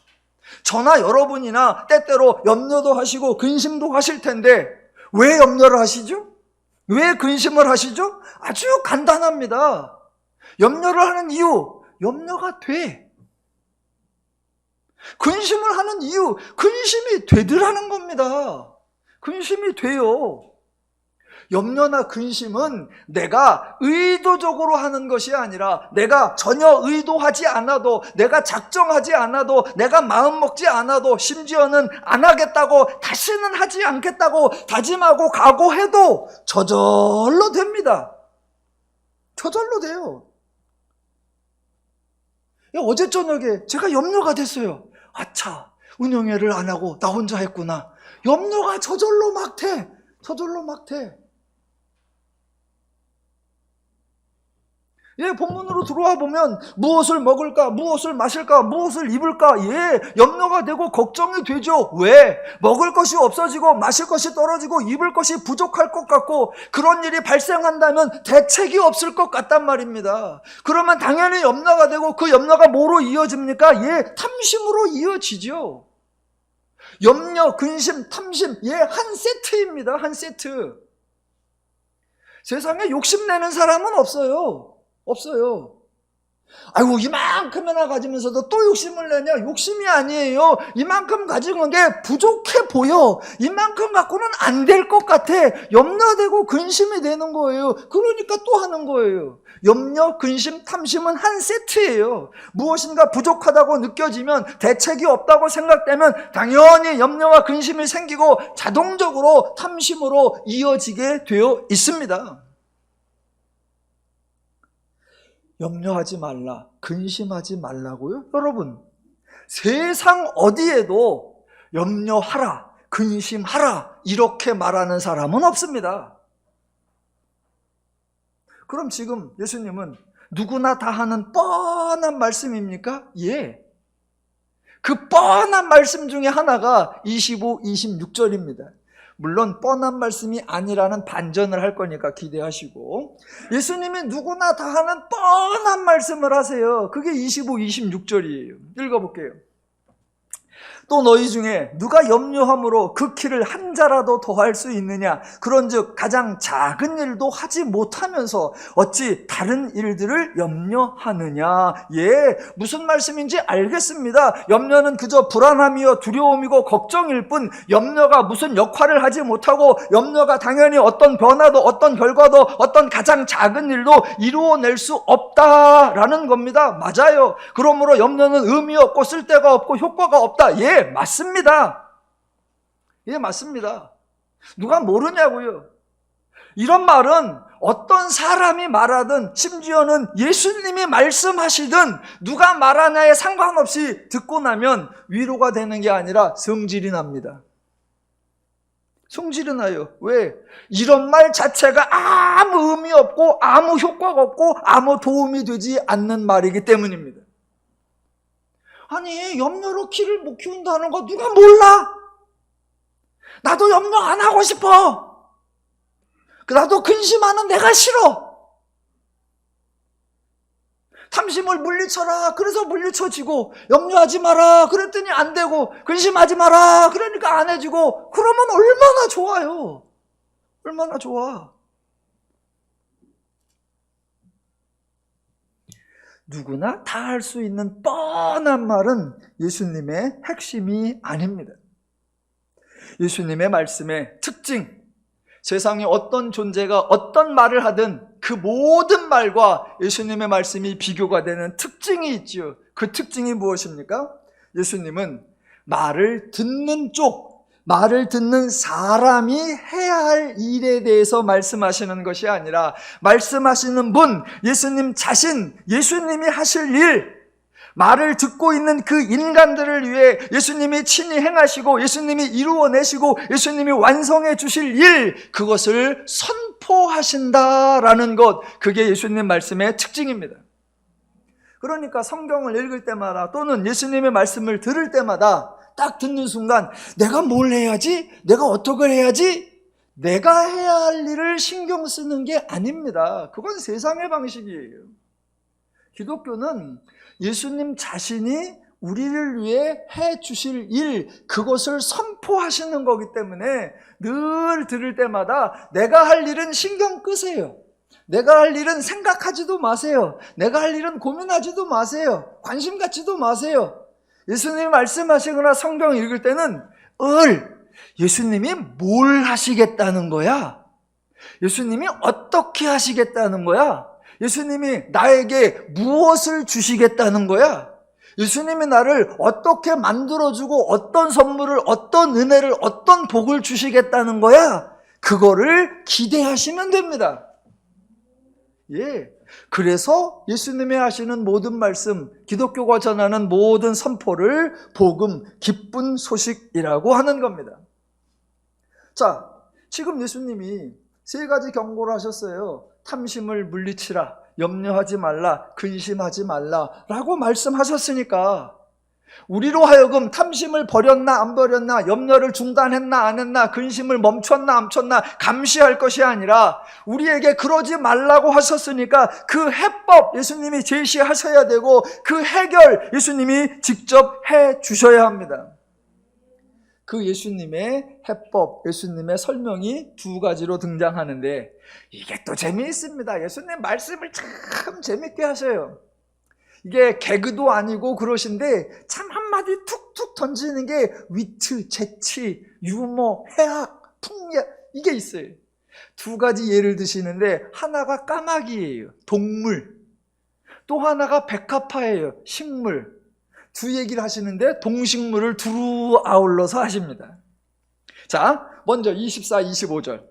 저나 여러분이나 때때로 염려도 하시고 근심도 하실 텐데 왜 염려를 하시죠? 왜 근심을 하시죠? 아주 간단합니다. 염려를 하는 이유, 염려가 돼. 근심을 하는 이유, 근심이 되더라는 겁니다. 근심이 돼요. 염려나 근심은 내가 의도적으로 하는 것이 아니라, 내가 전혀 의도하지 않아도, 내가 작정하지 않아도, 내가 마음먹지 않아도, 심지어는 안 하겠다고, 다시는 하지 않겠다고 다짐하고 각오해도 저절로 됩니다. 저절로 돼요. 어제 저녁에 제가 염려가 됐어요. 아차, 운영회를 안 하고 나 혼자 했구나. 염려가 저절로 막 돼. 저절로 막 돼. 예, 본문으로 들어와 보면 무엇을 먹을까, 무엇을 마실까, 무엇을 입을까, 예, 염려가 되고 걱정이 되죠. 왜? 먹을 것이 없어지고 마실 것이 떨어지고 입을 것이 부족할 것 같고 그런 일이 발생한다면 대책이 없을 것 같단 말입니다. 그러면 당연히 염려가 되고 그 염려가 뭐로 이어집니까? 예, 탐심으로 이어지죠. 염려, 근심, 탐심, 예, 한 세트입니다. 한 세트. 세상에 욕심내는 사람은 없어요. 없어요. 아이고, 이만큼이나 가지면서도 또 욕심을 내냐? 욕심이 아니에요. 이만큼 가진 게 부족해 보여. 이만큼 갖고는 안 될 것 같아. 염려되고 근심이 되는 거예요. 그러니까 또 하는 거예요. 염려, 근심, 탐심은 한 세트예요. 무엇인가 부족하다고 느껴지면, 대책이 없다고 생각되면 당연히 염려와 근심이 생기고 자동적으로 탐심으로 이어지게 되어 있습니다. 염려하지 말라, 근심하지 말라고요? 여러분, 세상 어디에도 염려하라, 근심하라 이렇게 말하는 사람은 없습니다. 그럼 지금 예수님은 누구나 다 하는 뻔한 말씀입니까? 예. 그 뻔한 말씀 중에 하나가 25, 26절입니다. 물론 뻔한 말씀이 아니라는 반전을 할 거니까 기대하시고, 예수님이 누구나 다 하는 뻔한 말씀을 하세요. 그게 25, 26절이에요. 읽어볼게요. 또 너희 중에 누가 염려함으로 그 키를 한 자라도 더할 수 있느냐? 그런즉 가장 작은 일도 하지 못하면서 어찌 다른 일들을 염려하느냐? 예, 무슨 말씀인지 알겠습니다. 염려는 그저 불안함이요 두려움이고 걱정일 뿐, 염려가 무슨 역할을 하지 못하고, 염려가 당연히 어떤 변화도 어떤 결과도 어떤 가장 작은 일도 이루어낼 수 없다라는 겁니다. 맞아요. 그러므로 염려는 의미 없고 쓸데가 없고 효과가 없다. 예, 맞습니다. 예, 맞습니다. 누가 모르냐고요. 이런 말은 어떤 사람이 말하든 심지어는 예수님이 말씀하시든 누가 말하냐에 상관없이 듣고 나면 위로가 되는 게 아니라 성질이 납니다. 성질이 나요. 왜? 이런 말 자체가 아무 의미 없고 아무 효과가 없고 아무 도움이 되지 않는 말이기 때문입니다. 아니, 염려로 키를 못 키운다는 거 누가 몰라? 나도 염려 안 하고 싶어. 나도 근심하는 내가 싫어. 탐심을 물리쳐라. 그래서 물리쳐지고, 염려하지 마라. 그랬더니 안 되고, 근심하지 마라. 그러니까 안 해지고, 그러면 얼마나 좋아요. 얼마나 좋아. 누구나 다 할 수 있는 뻔한 말은 예수님의 핵심이 아닙니다. 예수님의 말씀의 특징, 세상에 어떤 존재가 어떤 말을 하든 그 모든 말과 예수님의 말씀이 비교가 되는 특징이 있지요. 그 특징이 무엇입니까? 예수님은 말을 듣는 쪽, 말을 듣는 사람이 해야 할 일에 대해서 말씀하시는 것이 아니라, 말씀하시는 분, 예수님 자신, 예수님이 하실 일, 말을 듣고 있는 그 인간들을 위해 예수님이 친히 행하시고 예수님이 이루어내시고 예수님이 완성해 주실 일, 그것을 선포하신다라는 것, 그게 예수님 말씀의 특징입니다. 그러니까 성경을 읽을 때마다 또는 예수님의 말씀을 들을 때마다 딱 듣는 순간 내가 뭘 해야지? 내가 어떻게 해야지? 내가 해야 할 일을 신경 쓰는 게 아닙니다. 그건 세상의 방식이에요. 기독교는 예수님 자신이 우리를 위해 해 주실 일, 그것을 선포하시는 거기 때문에 늘 들을 때마다 내가 할 일은 신경 끄세요. 내가 할 일은 생각하지도 마세요. 내가 할 일은 고민하지도 마세요. 관심 갖지도 마세요. 예수님이 말씀하시거나 성경 읽을 때는 예수님이 뭘 하시겠다는 거야? 예수님이 어떻게 하시겠다는 거야? 예수님이 나에게 무엇을 주시겠다는 거야? 예수님이 나를 어떻게 만들어주고 어떤 선물을, 어떤 은혜를, 어떤 복을 주시겠다는 거야? 그거를 기대하시면 됩니다. 예. 그래서 예수님이 하시는 모든 말씀, 기독교가 전하는 모든 선포를 복음, 기쁜 소식이라고 하는 겁니다. 자, 지금 예수님이 세 가지 경고를 하셨어요. 탐심을 물리치라, 염려하지 말라, 근심하지 말라라고 말씀하셨으니까 우리로 하여금 탐심을 버렸나 안 버렸나, 염려를 중단했나 안 했나, 근심을 멈췄나 안 멈췄나 감시할 것이 아니라 우리에게 그러지 말라고 하셨으니까 그 해법 예수님이 제시하셔야 되고 그 해결 예수님이 직접 해 주셔야 합니다. 그 예수님의 해법, 예수님의 설명이 두 가지로 등장하는데 이게 또 재미있습니다. 예수님 말씀을 참 재밌게 하셔요. 이게 개그도 아니고 그러신데 참 한마디 툭툭 던지는 게 위트, 재치, 유머, 해학, 풍약 이게 있어요. 두 가지 예를 드시는데 하나가 까마귀예요. 동물. 또 하나가 백합화예요. 식물. 두 얘기를 하시는데 동식물을 두루 아울러서 하십니다. 자, 먼저 24, 25절.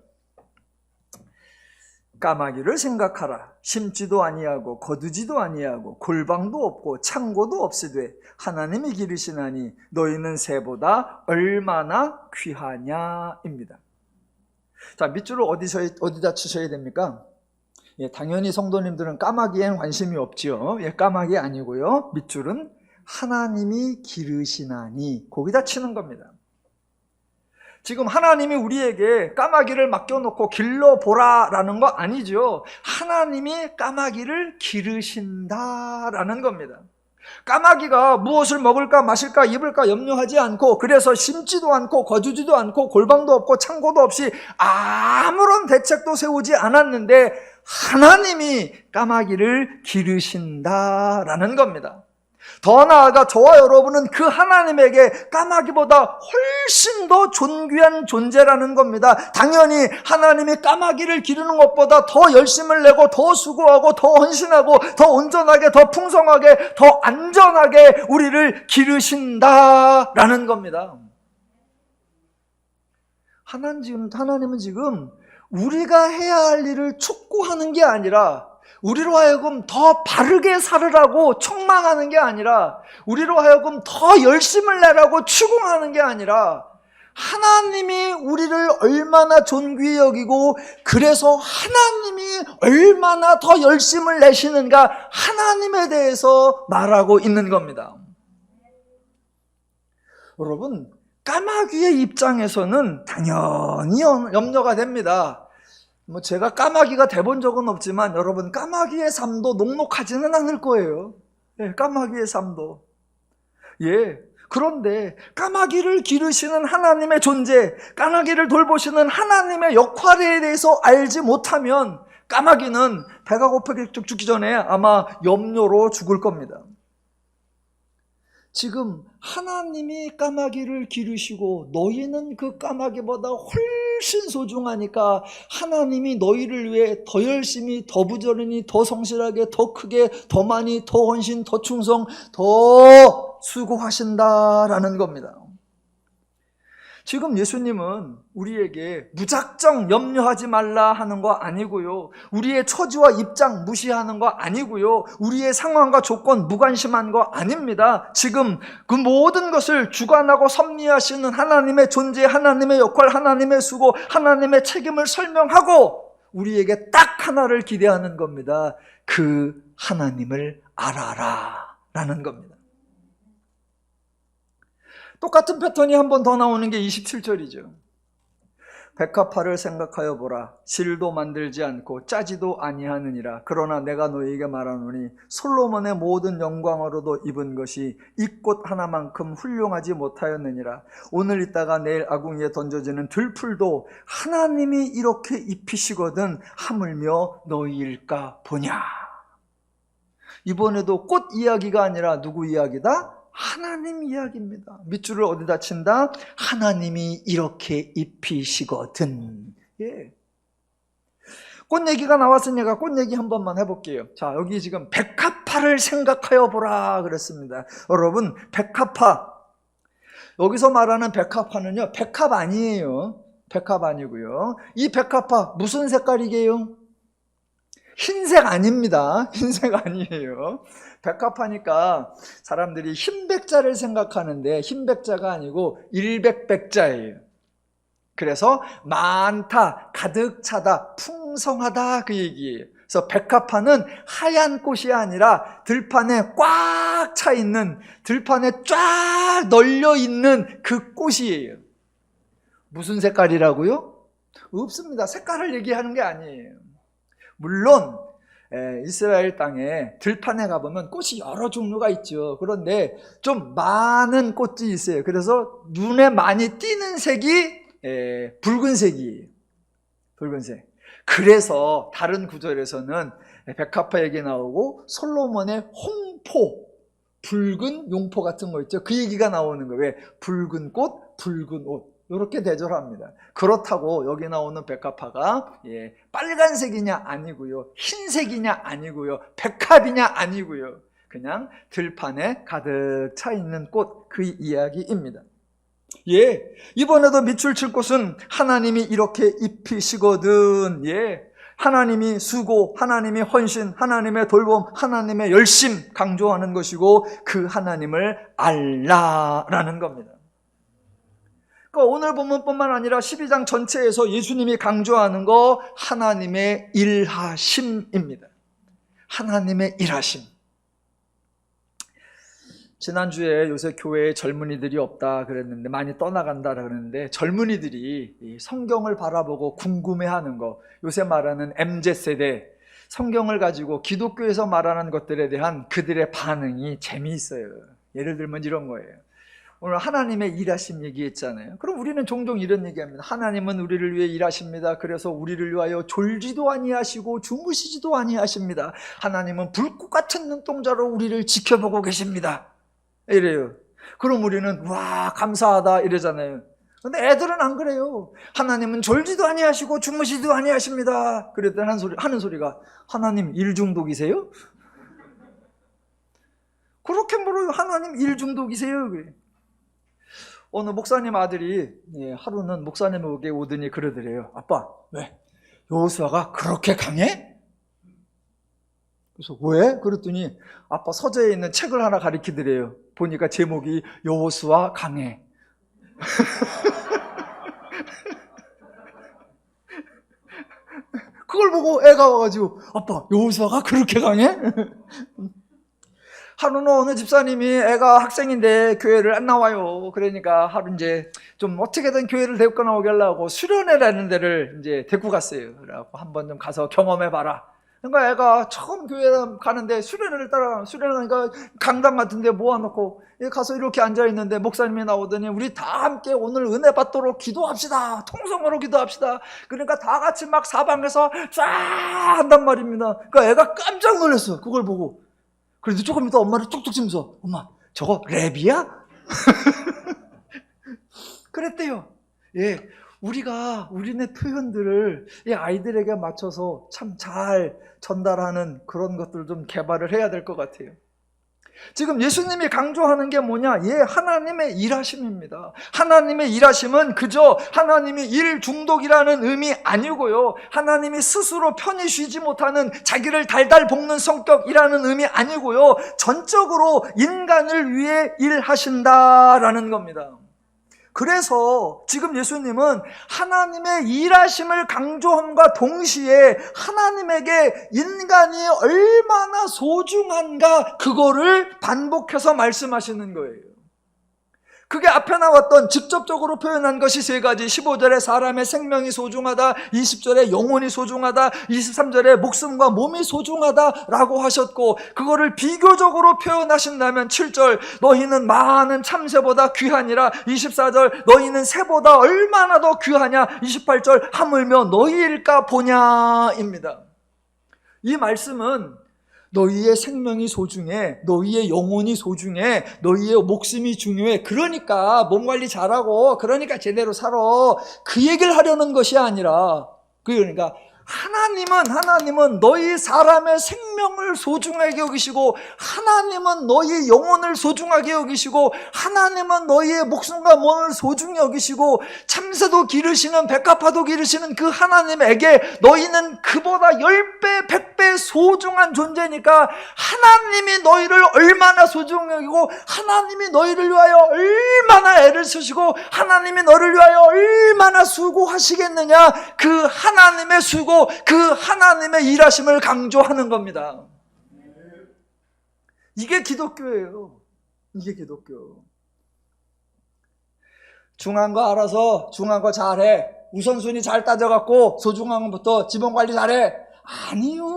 까마귀를 생각하라. 심지도 아니하고 거두지도 아니하고 골방도 없고 창고도 없으되 하나님이 기르시나니 너희는 새보다 얼마나 귀하냐입니다. 자, 밑줄을 어디다 치셔야 됩니까? 예, 당연히 성도님들은 까마귀엔 관심이 없지요. 예, 까마귀 아니고요. 밑줄은 하나님이 기르시나니 거기다 치는 겁니다. 지금 하나님이 우리에게 까마귀를 맡겨놓고 길러보라라는 거 아니죠. 하나님이 까마귀를 기르신다라는 겁니다. 까마귀가 무엇을 먹을까 마실까 입을까 염려하지 않고 그래서 심지도 않고 거두지도 않고 골방도 없고 창고도 없이 아무런 대책도 세우지 않았는데 하나님이 까마귀를 기르신다라는 겁니다. 더 나아가 저와 여러분은 그 하나님에게 까마귀보다 훨씬 더 존귀한 존재라는 겁니다. 당연히 하나님이 까마귀를 기르는 것보다 더 열심을 내고 더 수고하고 더 헌신하고 더 온전하게 더 풍성하게 더 안전하게 우리를 기르신다라는 겁니다. 하나님은 지금 우리가 해야 할 일을 촉구하는 게 아니라 우리로 하여금 더 바르게 살으라고 촉망하는 게 아니라 우리로 하여금 더 열심을 내라고 추궁하는 게 아니라 하나님이 우리를 얼마나 존귀히 여기고 그래서 하나님이 얼마나 더 열심을 내시는가 하나님에 대해서 말하고 있는 겁니다. 여러분, 까마귀의 입장에서는 당연히 염려가 됩니다. 제가 까마귀가 돼본 적은 없지만 여러분 까마귀의 삶도 녹록하지는 않을 거예요. 예, 까마귀의 삶도. 예. 그런데 까마귀를 기르시는 하나님의 존재, 까마귀를 돌보시는 하나님의 역할에 대해서 알지 못하면 까마귀는 배가 고프게 죽기 전에 아마 염려로 죽을 겁니다. 지금 하나님이 까마귀를 기르시고 너희는 그 까마귀보다 훨씬 소중하니까 하나님이 너희를 위해 더 열심히, 더 부지런히, 더 성실하게, 더 크게, 더 많이, 더 헌신, 더 충성, 더 수고하신다라는 겁니다. 지금 예수님은 우리에게 무작정 염려하지 말라 하는 거 아니고요. 우리의 처지와 입장 무시하는 거 아니고요. 우리의 상황과 조건 무관심한 거 아닙니다. 지금 그 모든 것을 주관하고 섭리하시는 하나님의 존재, 하나님의 역할, 하나님의 수고, 하나님의 책임을 설명하고 우리에게 딱 하나를 기대하는 겁니다. 그 하나님을 알아라 라는 겁니다. 똑같은 패턴이 한 번 더 나오는 게 27절이죠. 백합화를 생각하여 보라. 실도 만들지 않고 짜지도 아니하느니라. 그러나 내가 너희에게 말하노니 솔로몬의 모든 영광으로도 입은 것이 이 꽃 하나만큼 훌륭하지 못하였느니라. 오늘 있다가 내일 아궁이에 던져지는 들풀도 하나님이 이렇게 입히시거든 하물며 너희일까 보냐. 이번에도 꽃 이야기가 아니라 누구 이야기다? 하나님 이야기입니다. 밑줄을 어디다 친다? 하나님이 이렇게 입히시거든. 예. 꽃 얘기가 나왔으니까 꽃 얘기 한 번만 해볼게요. 자, 여기 지금 백합화를 생각하여 보라 그랬습니다. 여러분, 백합화. 여기서 말하는 백합화는요, 백합 아니에요. 백합 아니고요. 이 백합화 무슨 색깔이게요? 흰색 아닙니다. 흰색 아니에요. 백합화니까 사람들이 흰백자를 생각하는데 흰백자가 아니고 일백백자예요. 그래서 많다, 가득 차다, 풍성하다 그 얘기예요. 그래서 백합화는 하얀 꽃이 아니라 들판에 꽉 차 있는, 들판에 쫙 널려 있는 그 꽃이에요. 무슨 색깔이라고요? 없습니다. 색깔을 얘기하는 게 아니에요. 물론 이스라엘 땅에 들판에 가보면 꽃이 여러 종류가 있죠. 그런데 좀 많은 꽃이 있어요. 그래서 눈에 많이 띄는 색이 붉은색이에요. 붉은색. 그래서 다른 구절에서는 백합화 얘기 나오고 솔로몬의 홍포, 붉은 용포 같은 거 있죠. 그 얘기가 나오는 거예요. 왜? 붉은 꽃, 붉은 옷. 이렇게 대절합니다. 그렇다고 여기 나오는 백합화가 빨간색이냐 아니고요, 흰색이냐 아니고요, 백합이냐 아니고요, 그냥 들판에 가득 차 있는 꽃, 그 이야기입니다. 이번에도 밑줄 칠 곳은 하나님이 이렇게 입히시거든. 하나님이 수고, 하나님이 헌신, 하나님의 돌봄, 하나님의 열심 강조하는 것이고 그 하나님을 알라라는 겁니다. 그러니까 오늘 본문뿐만 아니라 12장 전체에서 예수님이 강조하는 거 하나님의 일하심입니다. 하나님의 일하심. 지난주에 요새 교회에 젊은이들이 없다 그랬는데, 많이 떠나간다 그랬는데, 젊은이들이 성경을 바라보고 궁금해하는 거, 요새 말하는 MZ세대, 성경을 가지고 기독교에서 말하는 것들에 대한 그들의 반응이 재미있어요. 예를 들면 이런 거예요. 오늘 하나님의 일하심 얘기했잖아요. 그럼 우리는 종종 이런 얘기합니다. 하나님은 우리를 위해 일하십니다. 그래서 우리를 위하여 졸지도 아니하시고 주무시지도 아니하십니다. 하나님은 불꽃 같은 눈동자로 우리를 지켜보고 계십니다. 이래요. 그럼 우리는 와 감사하다 이러잖아요. 근데 애들은 안 그래요. 하나님은 졸지도 아니하시고 주무시지도 아니하십니다. 그랬더니 하는 소리가 하나님 일 중독이세요? 그렇게 물어요. 하나님 일 중독이세요? 그래. 어느 목사님 아들이 하루는 목사님에게 오더니 그러더래요. 아빠, 왜? 여호수아가 그렇게 강해? 그래서 왜? 그랬더니 아빠 서재에 있는 책을 하나 가리키더래요. 보니까 제목이 여호수아 강해. 그걸 보고 애가 와가지고 아빠, 여호수아가 그렇게 강해? 하루는 어느 집사님이 애가 학생인데 교회를 안 나와요. 그러니까 하루 이제 좀 어떻게든 교회를 데리고 나오게 하려고 수련회라는 데를 이제 데리고 갔어요. 그래갖고 한번 좀 가서 경험해봐라. 그러니까 애가 처음 교회 가는데 수련회를 따라가면, 수련회니까 강당 같은 데 모아놓고 가서 이렇게 앉아있는데 목사님이 나오더니 우리 다 함께 오늘 은혜 받도록 기도합시다. 통성으로 기도합시다. 그러니까 다 같이 막 사방에서 쫙 한단 말입니다. 그러니까 애가 깜짝 놀랐어. 그걸 보고. 그래도 조금 이따 엄마를 툭툭 치면서 엄마 저거 랩이야? 그랬대요. 우리가 우리네 표현들을 이 아이들에게 맞춰서 참 잘 전달하는 그런 것들 좀 개발을 해야 될 것 같아요. 지금 예수님이 강조하는 게 뭐냐? 하나님의 일하심입니다. 하나님의 일하심은 그저 하나님이 일 중독이라는 의미 아니고요, 하나님이 스스로 편히 쉬지 못하는 자기를 달달 볶는 성격이라는 의미 아니고요, 전적으로 인간을 위해 일하신다라는 겁니다. 그래서 지금 예수님은 하나님의 일하심을 강조함과 동시에 하나님에게 인간이 얼마나 소중한가 그거를 반복해서 말씀하시는 거예요. 그게 앞에 나왔던 직접적으로 표현한 것이 세 가지. 15절에 사람의 생명이 소중하다, 20절에 영혼이 소중하다, 23절에 목숨과 몸이 소중하다라고 하셨고, 그거를 비교적으로 표현하신다면 7절 너희는 많은 참새보다 귀하니라, 24절 너희는 새보다 얼마나 더 귀하냐, 28절 하물며 너희일까 보냐입니다. 이 말씀은 너희의 생명이 소중해, 너희의 영혼이 소중해, 너희의 목숨이 중요해, 그러니까 몸 관리 잘하고 그러니까 제대로 살아, 그 얘기를 하려는 것이 아니라, 그러니까 하나님은 너희 사람의 생명을 소중하게 여기시고, 하나님은 너희 영혼을 소중하게 여기시고, 하나님은 너희의 목숨과 몸을 소중히 여기시고, 참새도 기르시는, 백합화도 기르시는 그 하나님에게 너희는 그보다 10배, 100배 소중한 존재니까 하나님이 너희를 얼마나 소중히 여기고, 하나님이 너희를 위하여 얼마나 애를 쓰시고, 하나님이 너를 위하여 얼마나 수고하시겠느냐, 그 하나님의 수고, 피시고 그 하나님의 일하심을 강조하는 겁니다. 이게 기독교예요. 이게 기독교. 중요한 거 알아서 중요한 거 잘해. 우선순위 잘 따져갖고 소중한 것부터 지번관리 잘해. 아니요.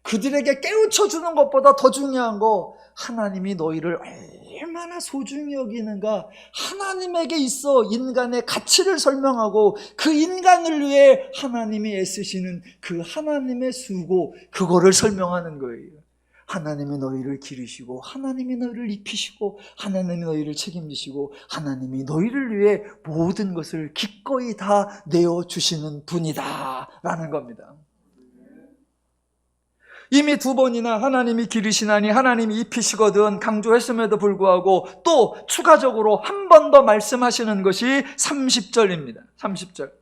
그들에게 깨우쳐주는 것보다 더 중요한 거, 하나님이 너희를 얼마나 소중히 여기는가, 하나님에게 있어 인간의 가치를 설명하고 그 인간을 위해 하나님이 애쓰시는 그 하나님의 수고, 그거를 설명하는 거예요. 하나님이 너희를 기르시고 하나님이 너희를 입히시고 하나님이 너희를 책임지시고 하나님이 너희를 위해 모든 것을 기꺼이 다 내어주시는 분이다 라는 겁니다. 이미 2번이나 하나님이 기르시나니 하나님이 입히시거든 강조했음에도 불구하고 또 추가적으로 한 번 더 말씀하시는 것이 30절입니다. 30절.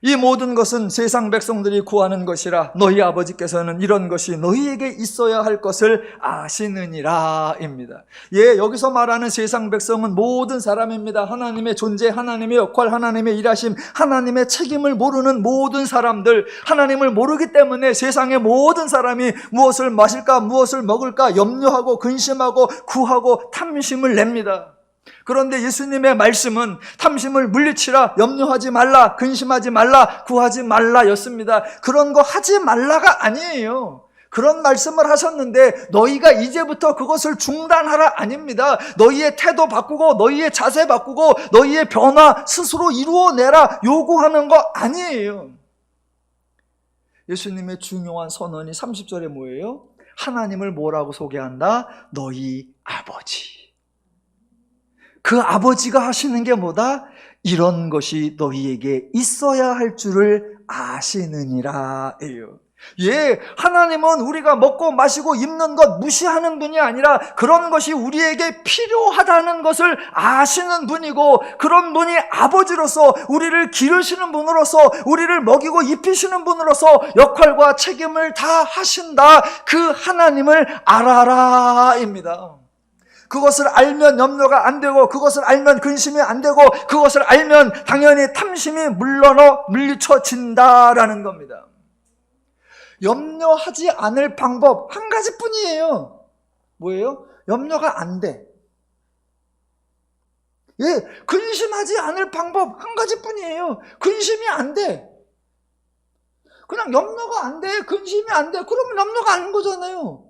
이 모든 것은 세상 백성들이 구하는 것이라 너희 아버지께서는 이런 것이 너희에게 있어야 할 것을 아시느니라 입니다. 여기서 말하는 세상 백성은 모든 사람입니다. 하나님의 존재, 하나님의 역할, 하나님의 일하심, 하나님의 책임을 모르는 모든 사람들, 하나님을 모르기 때문에 세상의 모든 사람이 무엇을 마실까, 무엇을 먹을까 염려하고 근심하고 구하고 탐심을 냅니다. 그런데 예수님의 말씀은 탐심을 물리치라, 염려하지 말라, 근심하지 말라, 구하지 말라 였습니다. 그런 거 하지 말라가 아니에요. 그런 말씀을 하셨는데 너희가 이제부터 그것을 중단하라 아닙니다. 너희의 태도 바꾸고 너희의 자세 바꾸고 너희의 변화 스스로 이루어내라 요구하는 거 아니에요. 예수님의 중요한 선언이 30절에 뭐예요? 하나님을 뭐라고 소개한다? 너희 아버지. 그 아버지가 하시는 게 뭐다? 이런 것이 너희에게 있어야 할 줄을 아시느니라 예요. 하나님은 우리가 먹고 마시고 입는 것 무시하는 분이 아니라 그런 것이 우리에게 필요하다는 것을 아시는 분이고, 그런 분이 아버지로서 우리를 기르시는 분으로서 우리를 먹이고 입히시는 분으로서 역할과 책임을 다 하신다. 그 하나님을 알아라 입니다. 그것을 알면 염려가 안 되고, 그것을 알면 근심이 안 되고, 그것을 알면 당연히 탐심이 물리쳐진다라는 겁니다. 염려하지 않을 방법 한 가지뿐이에요. 뭐예요? 염려가 안 돼. 근심하지 않을 방법 한 가지뿐이에요. 근심이 안 돼. 그냥 염려가 안 돼, 근심이 안 돼. 그러면 염려가 안 거잖아요.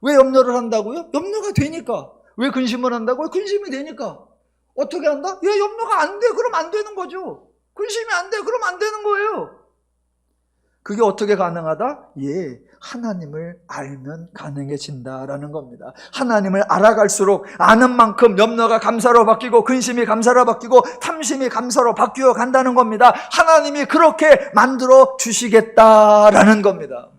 왜 염려를 한다고요? 염려가 되니까. 왜 근심을 한다고요? 근심이 되니까. 어떻게 한다? 염려가 안 돼. 그럼 안 되는 거죠. 근심이 안 돼. 그럼 안 되는 거예요. 그게 어떻게 가능하다? 하나님을 알면 가능해진다라는 겁니다. 하나님을 알아갈수록 아는 만큼 염려가 감사로 바뀌고 근심이 감사로 바뀌고 탐심이 감사로 바뀌어 간다는 겁니다. 하나님이 그렇게 만들어 주시겠다라는 겁니다.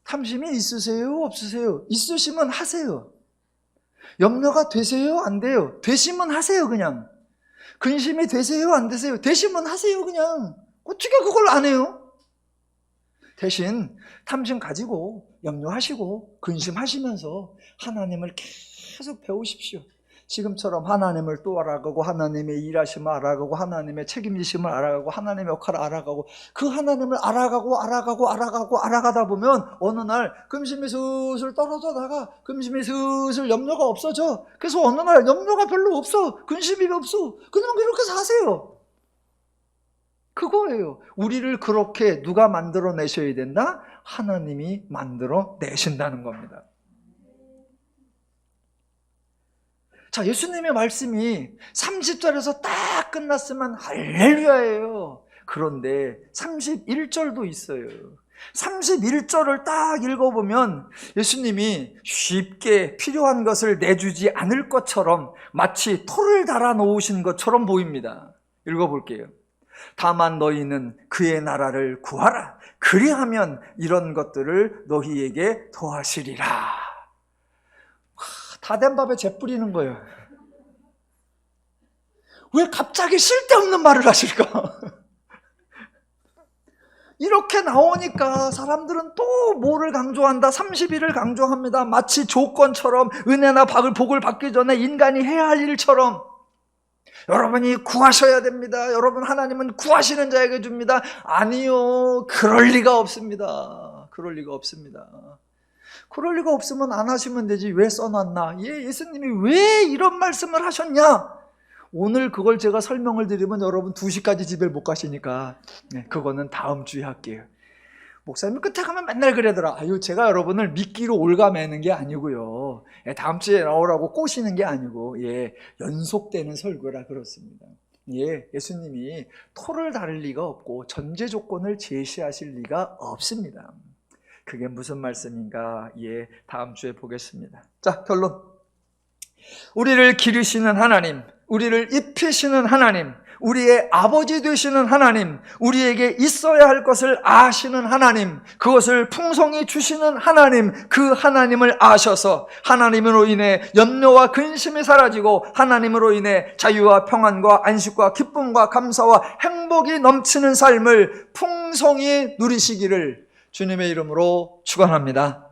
탐심이 있으세요? 없으세요? 있으시면 하세요. 염려가 되세요? 안 돼요? 되시면 하세요. 그냥. 근심이 되세요? 안 되세요? 되시면 하세요. 그냥. 어떻게 그걸 안 해요? 대신 탐심 가지고 염려하시고 근심하시면서 하나님을 계속 배우십시오. 지금처럼 하나님을 또 알아가고 하나님의 일하심을 알아가고 하나님의 책임지심을 알아가고 하나님의 역할을 알아가고 그 하나님을 알아가다 보면 어느 날 근심이 슬슬 떨어져 나가. 근심이 슬슬 염려가 없어져. 그래서 어느 날 염려가 별로 없어. 근심이 없어. 그냥 그렇게 사세요. 그거예요. 우리를 그렇게 누가 만들어내셔야 된다? 하나님이 만들어내신다는 겁니다. 자, 예수님의 말씀이 30절에서 딱 끝났으면 할렐루야예요. 그런데 31절도 있어요. 31절을 딱 읽어보면 예수님이 쉽게 필요한 것을 내주지 않을 것처럼 마치 토를 달아 놓으신 것처럼 보입니다. 읽어볼게요. 다만 너희는 그의 나라를 구하라. 그리하면 이런 것들을 너희에게 더하시리라. 다 된 밥에 재 뿌리는 거예요. 왜 갑자기 쓸데없는 말을 하실까? 이렇게 나오니까 사람들은 또 뭐를 강조한다? 31을 강조합니다. 마치 조건처럼 은혜나 복을 받기 전에 인간이 해야 할 일처럼. 여러분이 구하셔야 됩니다. 여러분 하나님은 구하시는 자에게 줍니다. 아니요. 그럴 리가 없습니다. 그럴 리가 없습니다. 그럴 리가 없으면 안 하시면 되지. 왜 써놨나? 예수님이 왜 이런 말씀을 하셨냐? 오늘 그걸 제가 설명을 드리면 여러분 2시까지 집에 못 가시니까 그거는 다음 주에 할게요. 목사님 끝에 가면 맨날 그러더라. 아유, 제가 여러분을 미끼로 올가매는 게 아니고요. 다음 주에 나오라고 꼬시는 게 아니고, 연속되는 설교라 그렇습니다. 예수님이 토를 다룰 리가 없고 전제 조건을 제시하실 리가 없습니다. 그게 무슨 말씀인가? 다음 주에 보겠습니다. 자, 결론. 우리를 기르시는 하나님, 우리를 입히시는 하나님, 우리의 아버지 되시는 하나님, 우리에게 있어야 할 것을 아시는 하나님, 그것을 풍성히 주시는 하나님, 그 하나님을 아셔서 하나님으로 인해 염려와 근심이 사라지고 하나님으로 인해 자유와 평안과 안식과 기쁨과 감사와 행복이 넘치는 삶을 풍성히 누리시기를 주님의 이름으로 축원합니다.